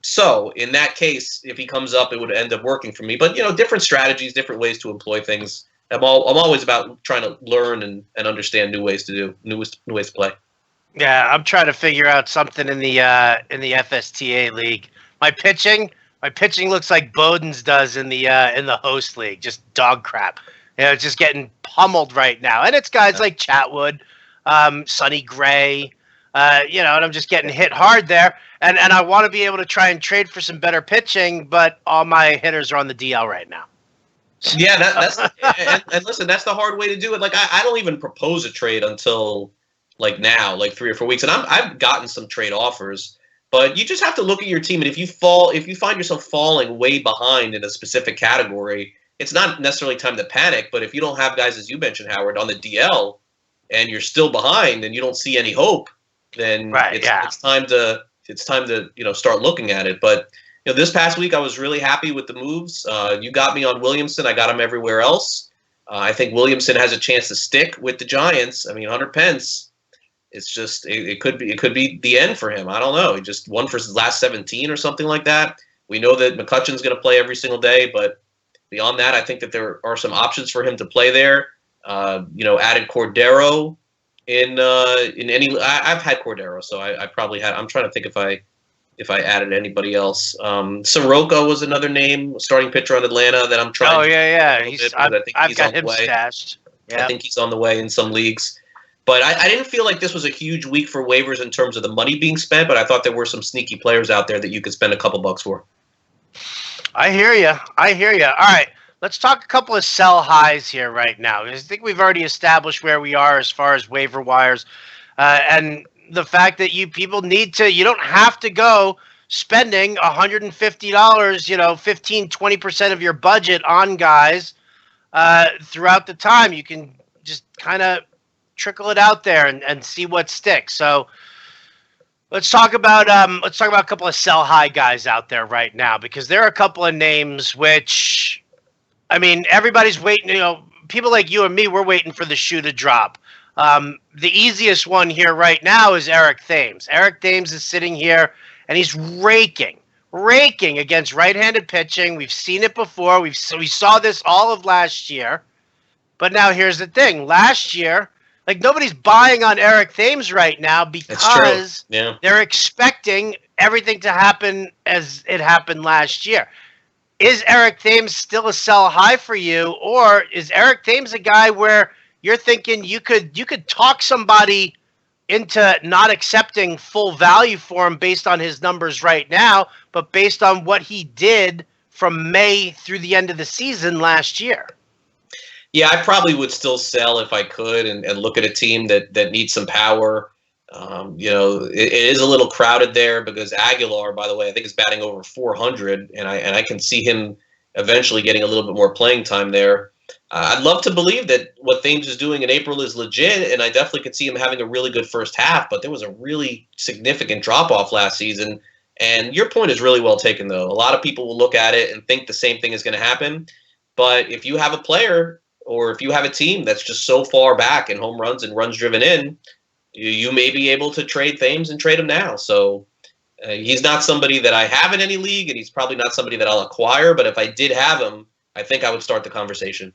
So in that case, if he comes up, it would end up working for me. But different strategies, different ways to employ things. I'm always about trying to learn and understand new ways to play. Yeah, I'm trying to figure out something in the FSTA league. My pitching looks like Bowden's does in the host league, just dog crap. It's just getting pummeled right now, and it's guys like Chatwood, Sonny Gray, and I'm just getting hit hard there. And I want to be able to try and trade for some better pitching, but all my hitters are on the DL right now. Yeah, that's and listen, that's the hard way to do it. Like I don't even propose a trade until like now, like 3 or 4 weeks, and I've gotten some trade offers, but you just have to look at your team, and if you find yourself falling way behind in a specific category, it's not necessarily time to panic. But if you don't have guys, as you mentioned, Howard, on the DL, and you're still behind, and you don't see any hope, then it's time to start looking at it. But this past week I was really happy with the moves. You got me on Williamson. I got him everywhere else. I think Williamson has a chance to stick with the Giants. I mean, Hunter Pence. It's just it could be the end for him. I don't know. He just won for his last 17 or something like that. We know that McCutcheon's going to play every single day, but beyond that, I think that there are some options for him to play there. Added Cordero in any. I've had Cordero, so I probably had. I'm trying to think if I added anybody else. Soroka was another name, starting pitcher on Atlanta that I'm trying. Oh yeah. I've got him way. stashed. Yeah. I think he's on the way in some leagues. But I didn't feel like this was a huge week for waivers in terms of the money being spent, but I thought there were some sneaky players out there that you could spend a couple bucks for. I hear you. All right, let's talk a couple of sell highs here right now. I think we've already established where we are as far as waiver wires, and the fact that you don't have to go spending $150, 15-20% of your budget on guys throughout the time. You can just kind of trickle it out there and see what sticks. So let's talk about a couple of sell high guys out there right now, because there are a couple of names which, I mean, everybody's waiting. People like you and me, we're waiting for the shoe to drop. The easiest one here right now is Eric Thames. Eric Thames is sitting here and he's raking against right-handed pitching. We've seen it before. We saw this all of last year. But now here's the thing. Last year, like, nobody's buying on Eric Thames right now because they're expecting everything to happen as it happened last year. Is Eric Thames still a sell high for you, or is Eric Thames a guy where you're thinking you could talk somebody into not accepting full value for him based on his numbers right now, but based on what he did from May through the end of the season last year? Yeah, I probably would still sell if I could and look at a team that needs some power. It is a little crowded there because Aguilar, by the way, I think is batting over 400, and I can see him eventually getting a little bit more playing time there. I'd love to believe that what Thames is doing in April is legit, and I definitely could see him having a really good first half, but there was a really significant drop-off last season. And your point is really well taken, though. A lot of people will look at it and think the same thing is going to happen, but if you have a player or if you have a team that's just so far back in home runs and runs driven in, you may be able to trade Thames and trade him now. So He's not somebody that I have in any league, and he's probably not somebody that I'll acquire. But if I did have him, I think I would start the conversation.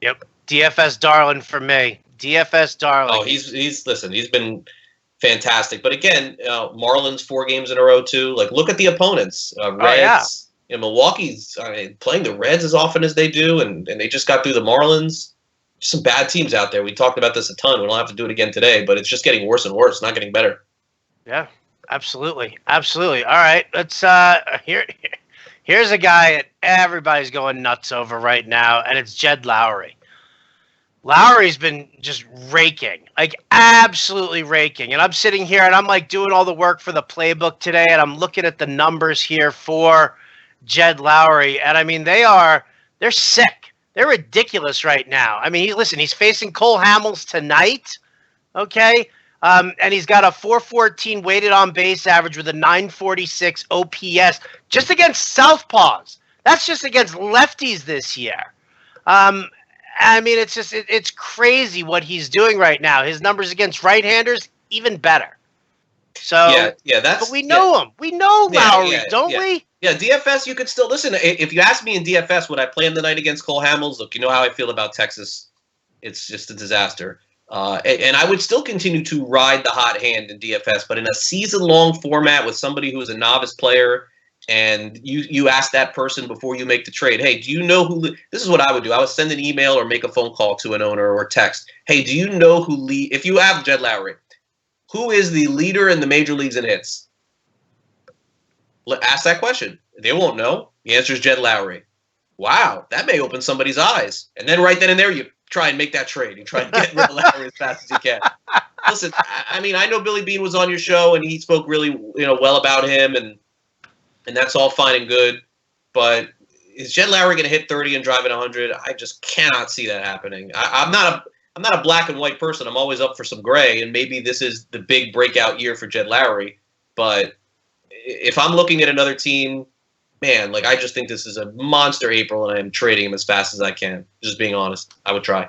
Yep, DFS darling for me. DFS darling. Oh, he's been fantastic. But again, Marlins 4 games in a row too. Like, look at the opponents. Reds. Milwaukee's playing the Reds as often as they do, and they just got through the Marlins. Some bad teams out there. We talked about this a ton. We don't have to do it again today, but it's just getting worse and worse, not getting better. Yeah, absolutely. Absolutely. All right, let's here's a guy that everybody's going nuts over right now, and it's Jed Lowrie. Lowry's been just raking, like absolutely raking. And I'm sitting here and I'm like doing all the work for the playbook today, and I'm looking at the numbers here for Jed Lowrie, and I mean they're sick. They're ridiculous right now. I mean, he's facing Cole Hamels tonight, okay? And he's got a 414 weighted on base average with a 946 OPS just against southpaws. That's just against lefties this year. I mean, it's crazy what he's doing right now. His numbers against right-handers, even better. So but we know him. We know Lowrie, don't we? Yeah, DFS, you could still listen. If you ask me in DFS, would I play him tonight against Cole Hamels? Look, you know how I feel about Texas. It's just a disaster. And I would still continue to ride the hot hand in DFS, but in a season-long format with somebody who is a novice player, and you ask that person before you make the trade, hey, do you know who – this is what I would do. I would send an email or make a phone call to an owner or text. Hey, do you know who – if you have Jed Lowrie, who is the leader in the major leagues in hits? Ask that question. They won't know. The answer is Jed Lowrie. Wow, that may open somebody's eyes. And then right then and there, you try and make that trade. You try and get rid of Lowrie as fast as you can. Listen, I mean, I know Billy Beane was on your show, and he spoke really, well about him, and that's all fine and good. But is Jed Lowrie going to hit 30 and drive at 100? I just cannot see that happening. I'm not a black and white person. I'm always up for some gray, and maybe this is the big breakout year for Jed Lowrie. But if I'm looking at another team, man, like I just think this is a monster April, and I am trading him as fast as I can. Just being honest, I would try.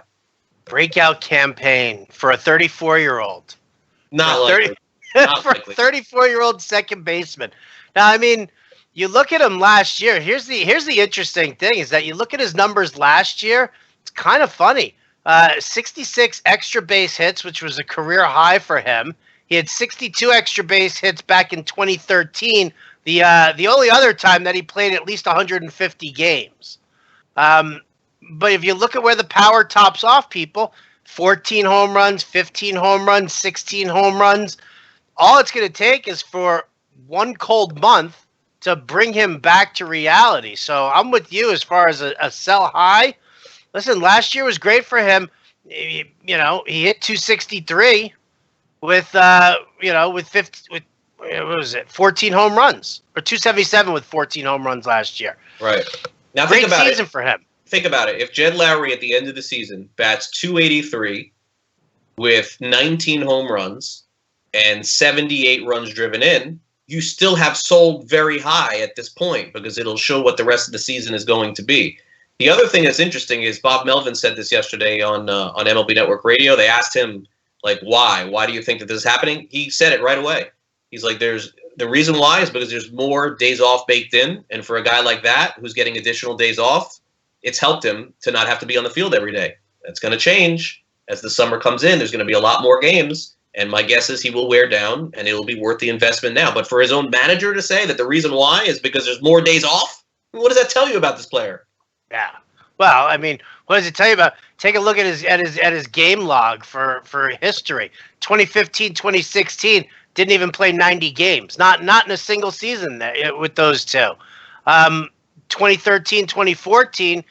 Breakout campaign for a 34-year-old. Not likely. For a 34-year-old second baseman. Now, I mean, you look at him last year. Here's the interesting thing is that you look at his numbers last year. It's kind of funny. 66 extra base hits, which was a career high for him. He had 62 extra base hits back in 2013, the only other time that he played at least 150 games. But if you look at where the power tops off, people, 14 home runs, 15 home runs, 16 home runs, all it's going to take is for one cold month to bring him back to reality. So I'm with you as far as a sell high. Listen, last year was great for him. He hit 263. With 14 home runs, or 277 with 14 home runs last year. Right. Now Great think about season for him. Think about it. If Jed Lowrie at the end of the season bats 283 with 19 home runs and 78 runs driven in, you still have sold very high at this point because it'll show what the rest of the season is going to be. The other thing that's interesting is Bob Melvin said this yesterday on MLB Network Radio. They asked him, like, why? Why do you think that this is happening? He said it right away. He's like, the reason why is because there's more days off baked in. And for a guy like that who's getting additional days off, it's helped him to not have to be on the field every day. That's going to change. As the summer comes in, there's going to be a lot more games. And my guess is he will wear down, and it will be worth the investment now. But for his own manager to say that the reason why is because there's more days off, what does that tell you about this player? Yeah. Well, I mean, what does it tell you about? Take a look at his game log for history. 2015, 2016 didn't even play 90 games. Not in a single season with those two. 2013, 2014,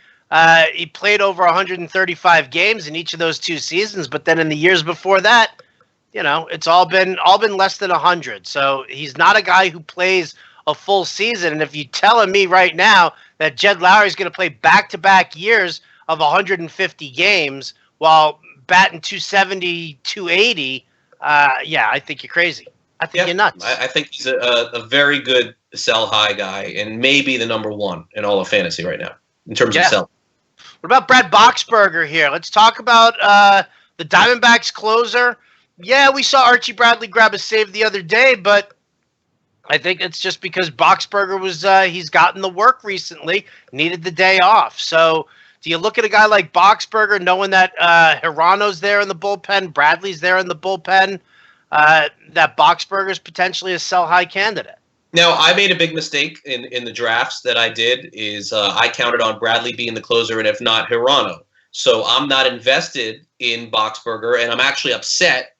he played over 135 games in each of those two seasons. But then in the years before that, it's all been less than 100. So he's not a guy who plays a full season. And if you're telling me right now that Jed Lowrie is going to play back-to-back years of 150 games while batting 270, 280, I think you're crazy. I think you're nuts. I think he's a very good sell high guy and maybe the number one in all of fantasy right now in terms of sell. What about Brad Boxberger here? Let's talk about the Diamondbacks closer. Yeah, we saw Archie Bradley grab a save the other day, but I think it's just because Boxberger was he's gotten the work recently, needed the day off. So do you look at a guy like Boxberger, knowing that Hirano's there in the bullpen, Bradley's there in the bullpen, that Boxberger's potentially a sell-high candidate? Now, I made a big mistake in the drafts that I did. Is I counted on Bradley being the closer, and if not, Hirano. So I'm not invested in Boxberger, and I'm actually upset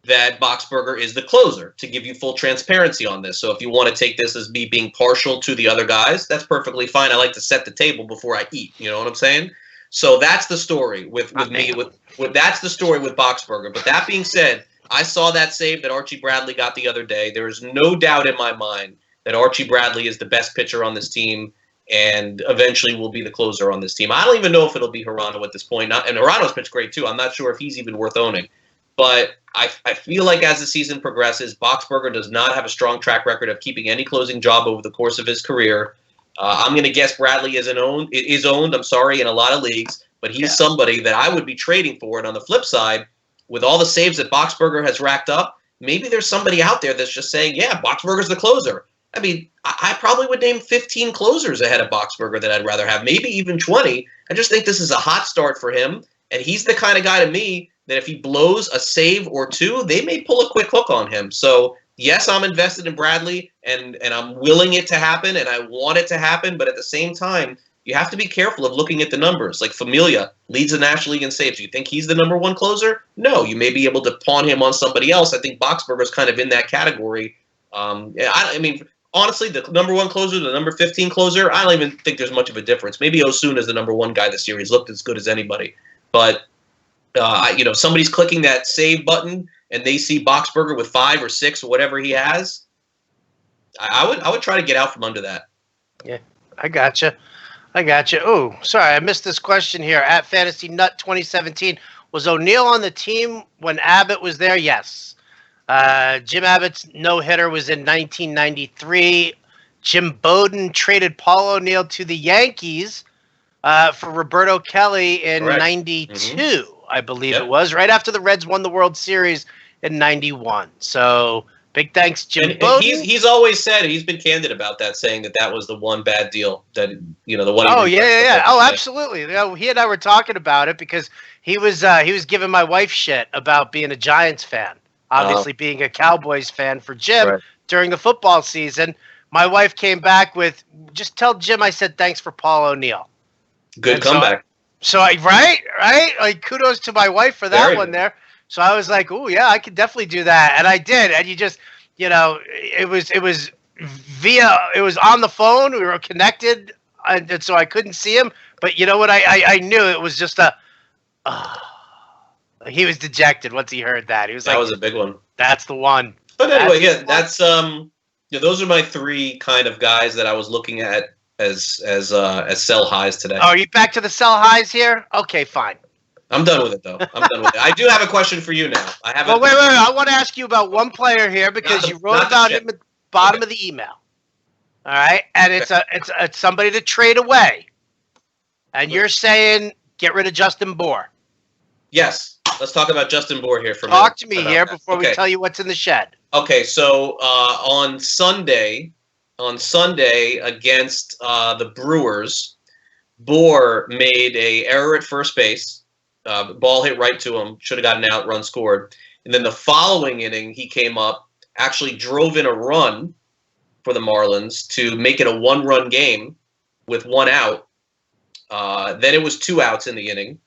that Boxberger is the closer, to give you full transparency on this. So if you want to take this as me being partial to the other guys, that's perfectly fine. I like to set the table before I eat. You know what I'm saying? So that's the story with me. That's the story with Boxberger. But that being said, I saw that save that Archie Bradley got the other day. There is no doubt in my mind that Archie Bradley is the best pitcher on this team and eventually will be the closer on this team. I don't even know if it'll be Hirano at this point. And Hirano's pitched great too. I'm not sure if he's even worth owning. But I feel like as the season progresses, Boxberger does not have a strong track record of keeping any closing job over the course of his career. I'm going to guess Bradley is owned, in a lot of leagues, but he's somebody that I would be trading for. And on the flip side, with all the saves that Boxberger has racked up, maybe there's somebody out there that's just saying, yeah, Boxberger's the closer. I mean, I probably would name 15 closers ahead of Boxberger that I'd rather have, maybe even 20. I just think this is a hot start for him, and he's the kind of guy to me that if he blows a save or two, they may pull a quick hook on him. So, yes, I'm invested in Bradley, and I'm willing it to happen, and I want it to happen, but at the same time, you have to be careful of looking at the numbers. Like Familia leads the National League in saves. You think he's the number one closer? No, you may be able to pawn him on somebody else. I think Boxberger's kind of in that category. I mean, honestly, the number one closer, the number 15 closer, I don't even think there's much of a difference. Maybe Osuna is the number one guy this year. He's looked as good as anybody. But somebody's clicking that save button and they see Boxberger with 5 or 6 or whatever he has, I would try to get out from under that. Yeah, I gotcha. Oh, sorry, I missed this question here. At Fantasy Nut 2017, was O'Neill on the team when Abbott was there? Yes. Jim Abbott's no-hitter was in 1993. Jim Bowden traded Paul O'Neill to the Yankees for Roberto Kelly in 92, I believe it was, right after the Reds won the World Series in 91. So big thanks, Jim Bowden. And he's always said, he's been candid about that, saying that was the one bad deal that, the one. Oh, yeah. Oh, absolutely. He and I were talking about it because he was giving my wife shit about being a Giants fan. Obviously being a Cowboys fan for Jim during the football season. My wife came back with, just tell Jim I said thanks for Paul O'Neill. Good comeback. Right? Like, kudos to my wife for that one there. So I was like, oh, yeah, I could definitely do that. And I did. And you just, it was on the phone. We were connected. And so I couldn't see him. But you know what? I knew it was just he was dejected once he heard that. He was that was a big one. That's the one. But anyway, that's those are my 3 kind of guys that I was looking at as sell highs today. Oh, are you back to the sell highs here? Okay, fine. I'm done with it though. I do have a question for you now. Well, wait. I want to ask you about one player here because you wrote about him at the bottom of the email. All right, and it's somebody to trade away, and you're saying get rid of Justin Bour. Yes. Let's talk about Justin Bour here for a minute. Talk to me here before we tell you what's in the shed. Okay, so on Sunday against the Brewers, Bour made a error at first base. Ball hit right to him. Should have gotten out. Run scored. And then the following inning, he came up, actually drove in a run for the Marlins to make it a 1-run game with 1 out. Then it was 2 outs in the inning.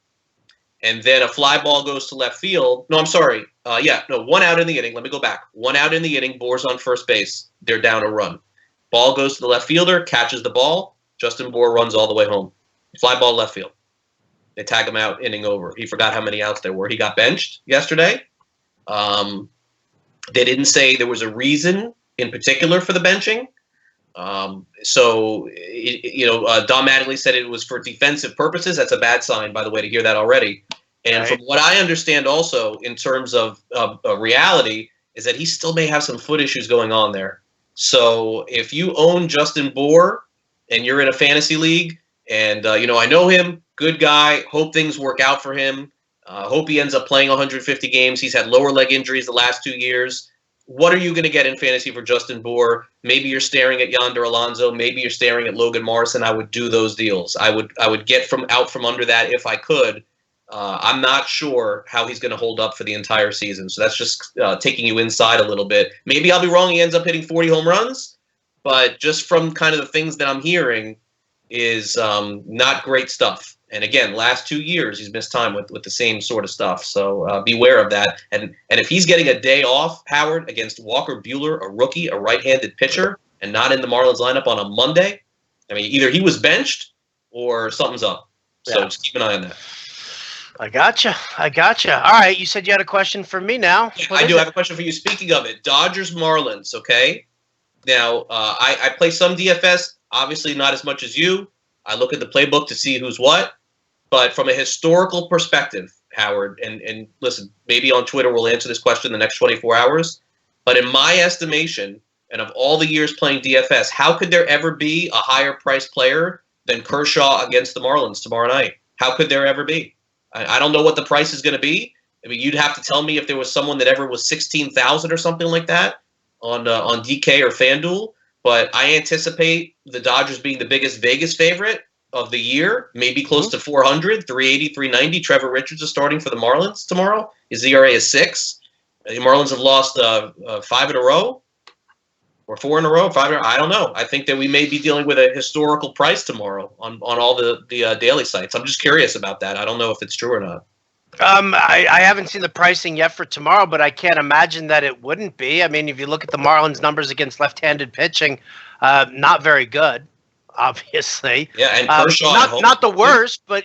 And then a fly ball goes to left field. No, I'm sorry. 1 out in the inning. Let me go back. 1 out in the inning. Bour's on first base. They're down a run. Ball goes to the left fielder, catches the ball. Justin Bour runs all the way home. Fly ball left field. They tag him out, inning over. He forgot how many outs there were. He got benched yesterday. They didn't say there was a reason in particular for the benching. Don Mattingly said it was for defensive purposes. That's a bad sign, by the way, to hear that already. And from what I understand also in terms of reality is that he still may have some foot issues going on there. So if you own Justin Bour and you're in a fantasy league and, I know him, good guy, hope things work out for him. Hope he ends up playing 150 games. He's had lower leg injuries the last 2 years. what are you going to get in fantasy for Justin Bour? Maybe you're staring at Yonder Alonso. Maybe you're staring at Logan Morrison. I would do those deals. I would get out from under that if I could. I'm not sure how he's going to hold up for the entire season. So that's just taking you inside a little bit. Maybe I'll be wrong. He ends up hitting 40 home runs. But just from kind of the things that I'm hearing is not great stuff. And again, last 2 years, he's missed time with the same sort of stuff. So beware of that. And if he's getting a day off, Howard, against Walker Buehler, a rookie, a right-handed pitcher, and not in the Marlins lineup on a Monday, I mean, either he was benched or something's up. So just keep an eye on that. I gotcha. All right, you said you had a question for me now. Yeah, I do have a question for you. Speaking of it, Dodgers-Marlins, okay? Now, I play some DFS, obviously not as much as you. I look at the playbook to see who's what. But from a historical perspective, Howard, and listen, maybe on Twitter we'll answer this question in the next 24 hours. But in my estimation, and of all the years playing DFS, how could there ever be a higher priced player than Kershaw against the Marlins tomorrow night? How could there ever be? I don't know what the price is going to be. I mean, you'd have to tell me if there was someone that ever was 16,000 or something like that on DK or FanDuel. But I anticipate the Dodgers being the biggest Vegas favorite of the year, maybe close to 400, 380, 390. Trevor Richards is starting for the Marlins tomorrow. His ERA is 6. The Marlins have lost 5 in a row or 4 in a row. 5 in a row. I don't know. I think that we may be dealing with a historical price tomorrow on all the daily sites. I'm just curious about that. I don't know if it's true or not. I haven't seen the pricing yet for tomorrow, but I can't imagine that it wouldn't be. I mean, if you look at the Marlins numbers against left-handed pitching, not very good. Obviously, yeah, and Kershaw at home. Not the worst, but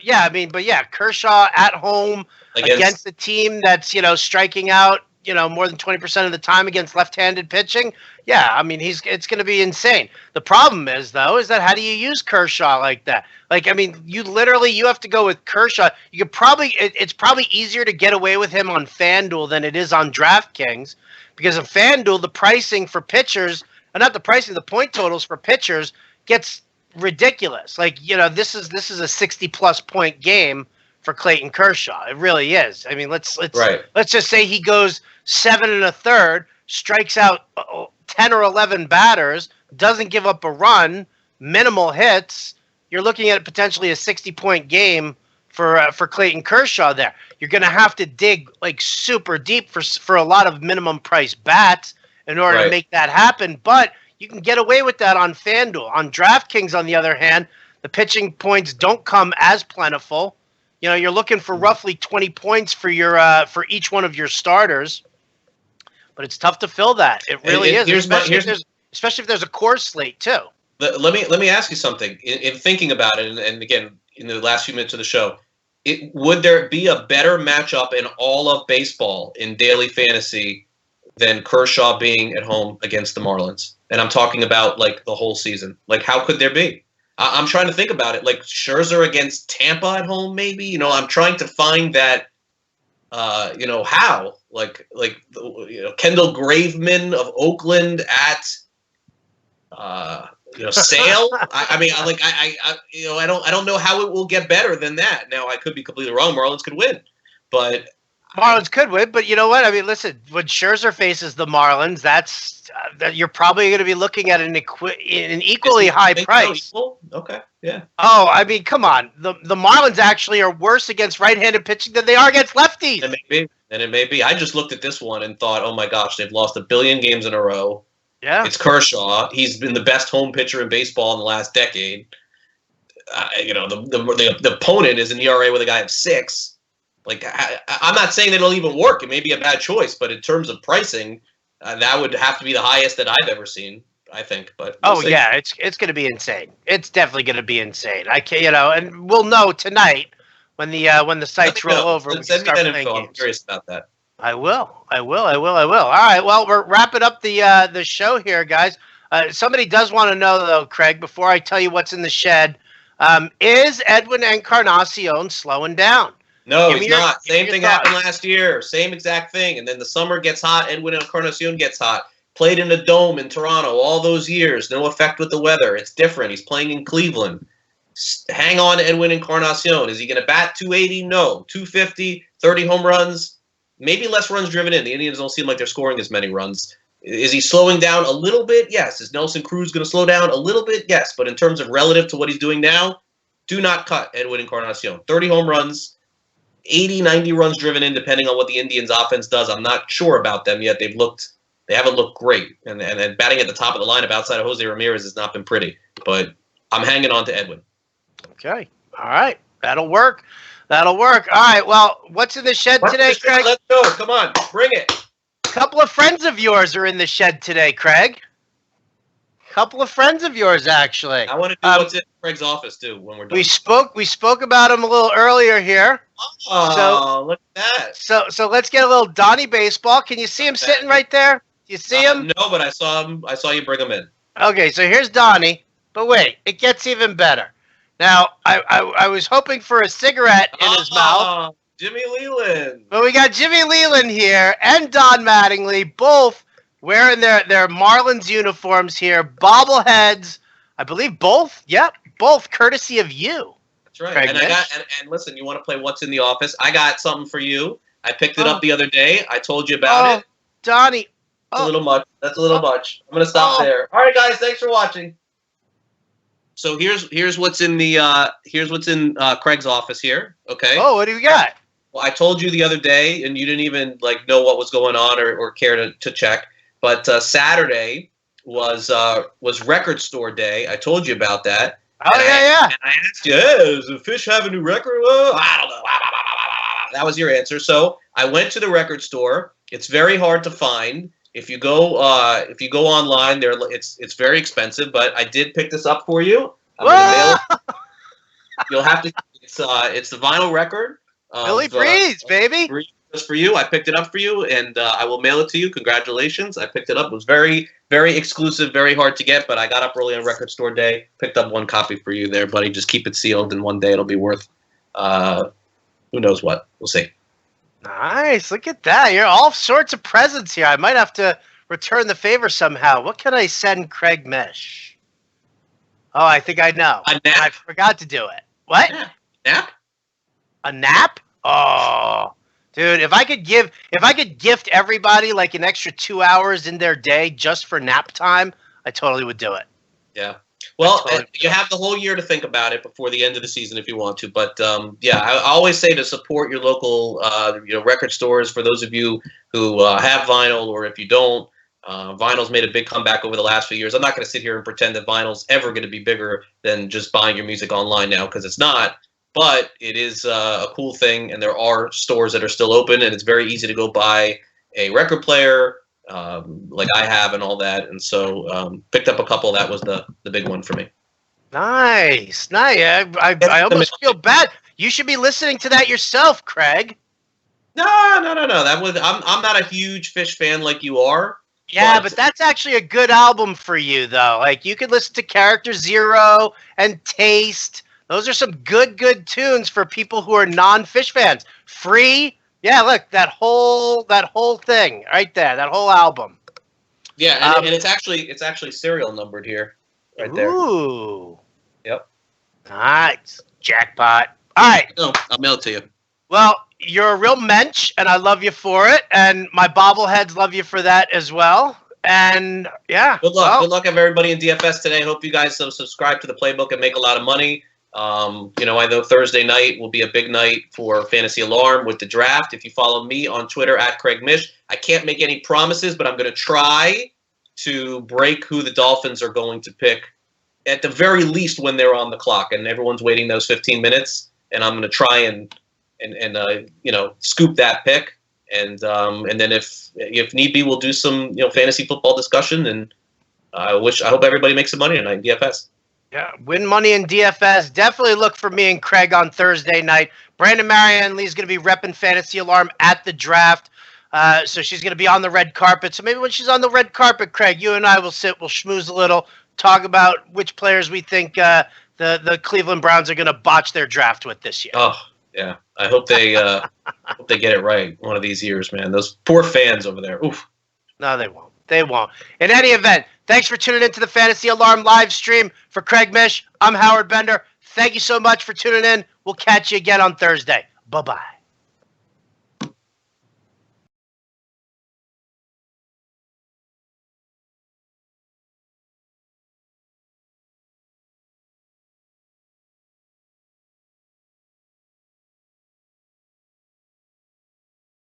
Kershaw at home against a team that's striking out more than 20% of the time against left-handed pitching. Yeah, I mean it's going to be insane. The problem is that how do you use Kershaw like that? Like, I mean, you have to go with Kershaw. You could it's probably easier to get away with him on FanDuel than it is on DraftKings, because on FanDuel the pricing for pitchers, not the pricing, the point totals for pitchers gets ridiculous. Like, this is a 60+ point game for Clayton Kershaw. It really is. I mean, let's just say he goes 7 1/3, strikes out 10 or 11 batters, doesn't give up a run, minimal hits. You're looking at potentially a 60-point game for Clayton Kershaw there. You're going to have to dig like super deep for a lot of minimum price bats in order to make that happen, but you can get away with that on FanDuel. On DraftKings, on the other hand, the pitching points don't come as plentiful. You're looking for roughly 20 points for each one of your starters, but it's tough to fill that. It really is, especially if there's a core slate too. Let me ask you something. In thinking about it, and again, in the last few minutes of the show, would there be a better matchup in all of baseball in daily fantasy than Kershaw being at home against the Marlins? And I'm talking about like the whole season. Like, how could there be? I'm trying to think about it. Like Scherzer against Tampa at home, maybe. I'm trying to find that. How? Like Kendall Graveman of Oakland at Sale. I don't know how it will get better than that. Now I could be completely wrong. Marlins could win, but. Marlins could win, but you know what? I mean, listen, when Scherzer faces the Marlins, you're probably going to be looking at an equally high price. Okay, yeah. Oh, I mean, come on. The Marlins actually are worse against right-handed pitching than they are against lefties. And it may be. I just looked at this one and thought, oh my gosh, they've lost 1 billion games in a row. Yeah. It's Kershaw. He's been the best home pitcher in baseball in the last decade. The opponent is an ERA with a guy of 6. Like, I'm not saying that it'll even work. It may be a bad choice, but in terms of pricing, that would have to be the highest that I've ever seen, I think. But we'll see. Yeah, it's going to be insane. It's definitely going to be insane. I can't, and we'll know tonight when the sites roll over. Send me that info. I'm curious about that. I will. All right. Well, we're wrapping up the show here, guys. Somebody does want to know though, Craig, before I tell you what's in the shed, is Edwin Encarnacion slowing down? No, he's not. Same thing happened last year. Same exact thing. And then the summer gets hot. Edwin Encarnacion gets hot. Played in a dome in Toronto all those years. No effect with the weather. It's different. He's playing in Cleveland. Hang on to Edwin Encarnacion. Is he going to bat 280? No. 250, 30 home runs. Maybe less runs driven in. The Indians don't seem like they're scoring as many runs. Is he slowing down a little bit? Yes. Is Nelson Cruz going to slow down a little bit? Yes. But in terms of relative to what he's doing now, do not cut Edwin Encarnacion. 30 home runs, 80, 90 runs driven in, depending on what the Indians offense does. I'm not sure about them yet. They haven't looked great. And batting at the top of the lineup outside of Jose Ramirez has not been pretty. But I'm hanging on to Edwin. Okay. All right. That'll work. All right. Well, what's in the shed today, Craig? Let's go. Come on. Bring it. A couple of friends of yours are in the shed today, Craig. Couple of friends of yours, actually. I want to do what's in Craig's office, too, when we're done. We spoke about him a little earlier here. Oh, look at that. So let's get a little Donnie baseball. Can you see him sitting right there? You see him? No, but I saw him. I saw you bring him in. Okay, so here's Donnie. But wait, it gets even better. Now, I was hoping for a cigarette in his mouth. Jimmy Leland. But we got Jimmy Leland here and Don Mattingly, both wearing their Marlins uniforms here, bobbleheads. I believe both. Yep, both courtesy of you. That's right. Craig and and listen, you want to play What's in the Office? I got something for you. I picked it up the other day. I told you about it. Donnie. That's a little much. That's a little much. I'm gonna stop there. All right, guys. Thanks for watching. So here's what's in Craig's office here. Okay. Oh, what do we got? Well, I told you the other day, and you didn't even know what was going on or care to check. But Saturday was record store day. I told you about that. Oh, yeah. And I asked you, hey, does the Fish have a new record? Well, I don't know. That was your answer. So I went to the record store. It's very hard to find. If you go online, it's very expensive. But I did pick this up for you. I'm gonna mail it. You'll have to. It's the vinyl record. Billy Breeze, baby. Just for you. I picked it up for you, and I will mail it to you. Congratulations. I picked it up. It was very, very exclusive, very hard to get, but I got up early on record store day, picked up one copy for you there, buddy. Just keep it sealed, and one day it'll be worth who knows what. We'll see. Nice. Look at that. You're all sorts of presents here. I might have to return the favor somehow. What can I send Craig Mish? Oh, I think I know. A nap. I forgot to do it. What? Nap? A nap? Oh, dude, if I could gift everybody like an extra 2 hours in their day just for nap time, I totally would do it. Yeah. Well, you have the whole year to think about it before the end of the season if you want to. But yeah, I always say to support your local record stores. For those of you who have vinyl, or if you don't, vinyl's made a big comeback over the last few years. I'm not going to sit here and pretend that vinyl's ever going to be bigger than just buying your music online now, because it's not. But it is a cool thing, and there are stores that are still open, and it's very easy to go buy a record player like I have and all that. And so picked up a couple. That was the big one for me. Nice. I almost feel bad. You should be listening to that yourself, Craig. No. That was I'm not a huge Fish fan like you are. Yeah, but that's actually a good album for you, though. Like, you could listen to Character Zero and Taste. Those are some good tunes for people who are non-Fish fans. Free, yeah. Look, that whole thing right there, that whole album. Yeah, and it's actually serial numbered here, right there. Ooh. Yep. Nice, jackpot. All right. No, I'll mail it to you. Well, you're a real mensch, and I love you for it, and my bobbleheads love you for that as well. And yeah. Good luck. Good luck, everybody in DFS today. Hope you guys subscribe to the playbook and make a lot of money. I know Thursday night will be a big night for Fantasy Alarm with the draft. If you follow me on Twitter at Craig Mish, I can't make any promises, but I'm going to try to break who the Dolphins are going to pick at the very least when they're on the clock and everyone's waiting those 15 minutes. And I'm going to try and scoop that pick. And then if need be, we'll do some fantasy football discussion. And I hope everybody makes some money tonight in DFS. Yeah, win money in DFS. Definitely look for me and Craig on Thursday night. Brandon Marianne Lee's going to be repping Fantasy Alarm at the draft. So she's going to be on the red carpet. So maybe when she's on the red carpet, Craig, you and I will we'll schmooze a little, talk about which players we think the Cleveland Browns are going to botch their draft with this year. Oh, yeah. I hope they get it right one of these years, man. Those poor fans over there. Oof. No, they won't. They won't. In any event, thanks for tuning into the Fantasy Alarm live stream. For Craig Mish, I'm Howard Bender. Thank you so much for tuning in. We'll catch you again on Thursday. Bye-bye.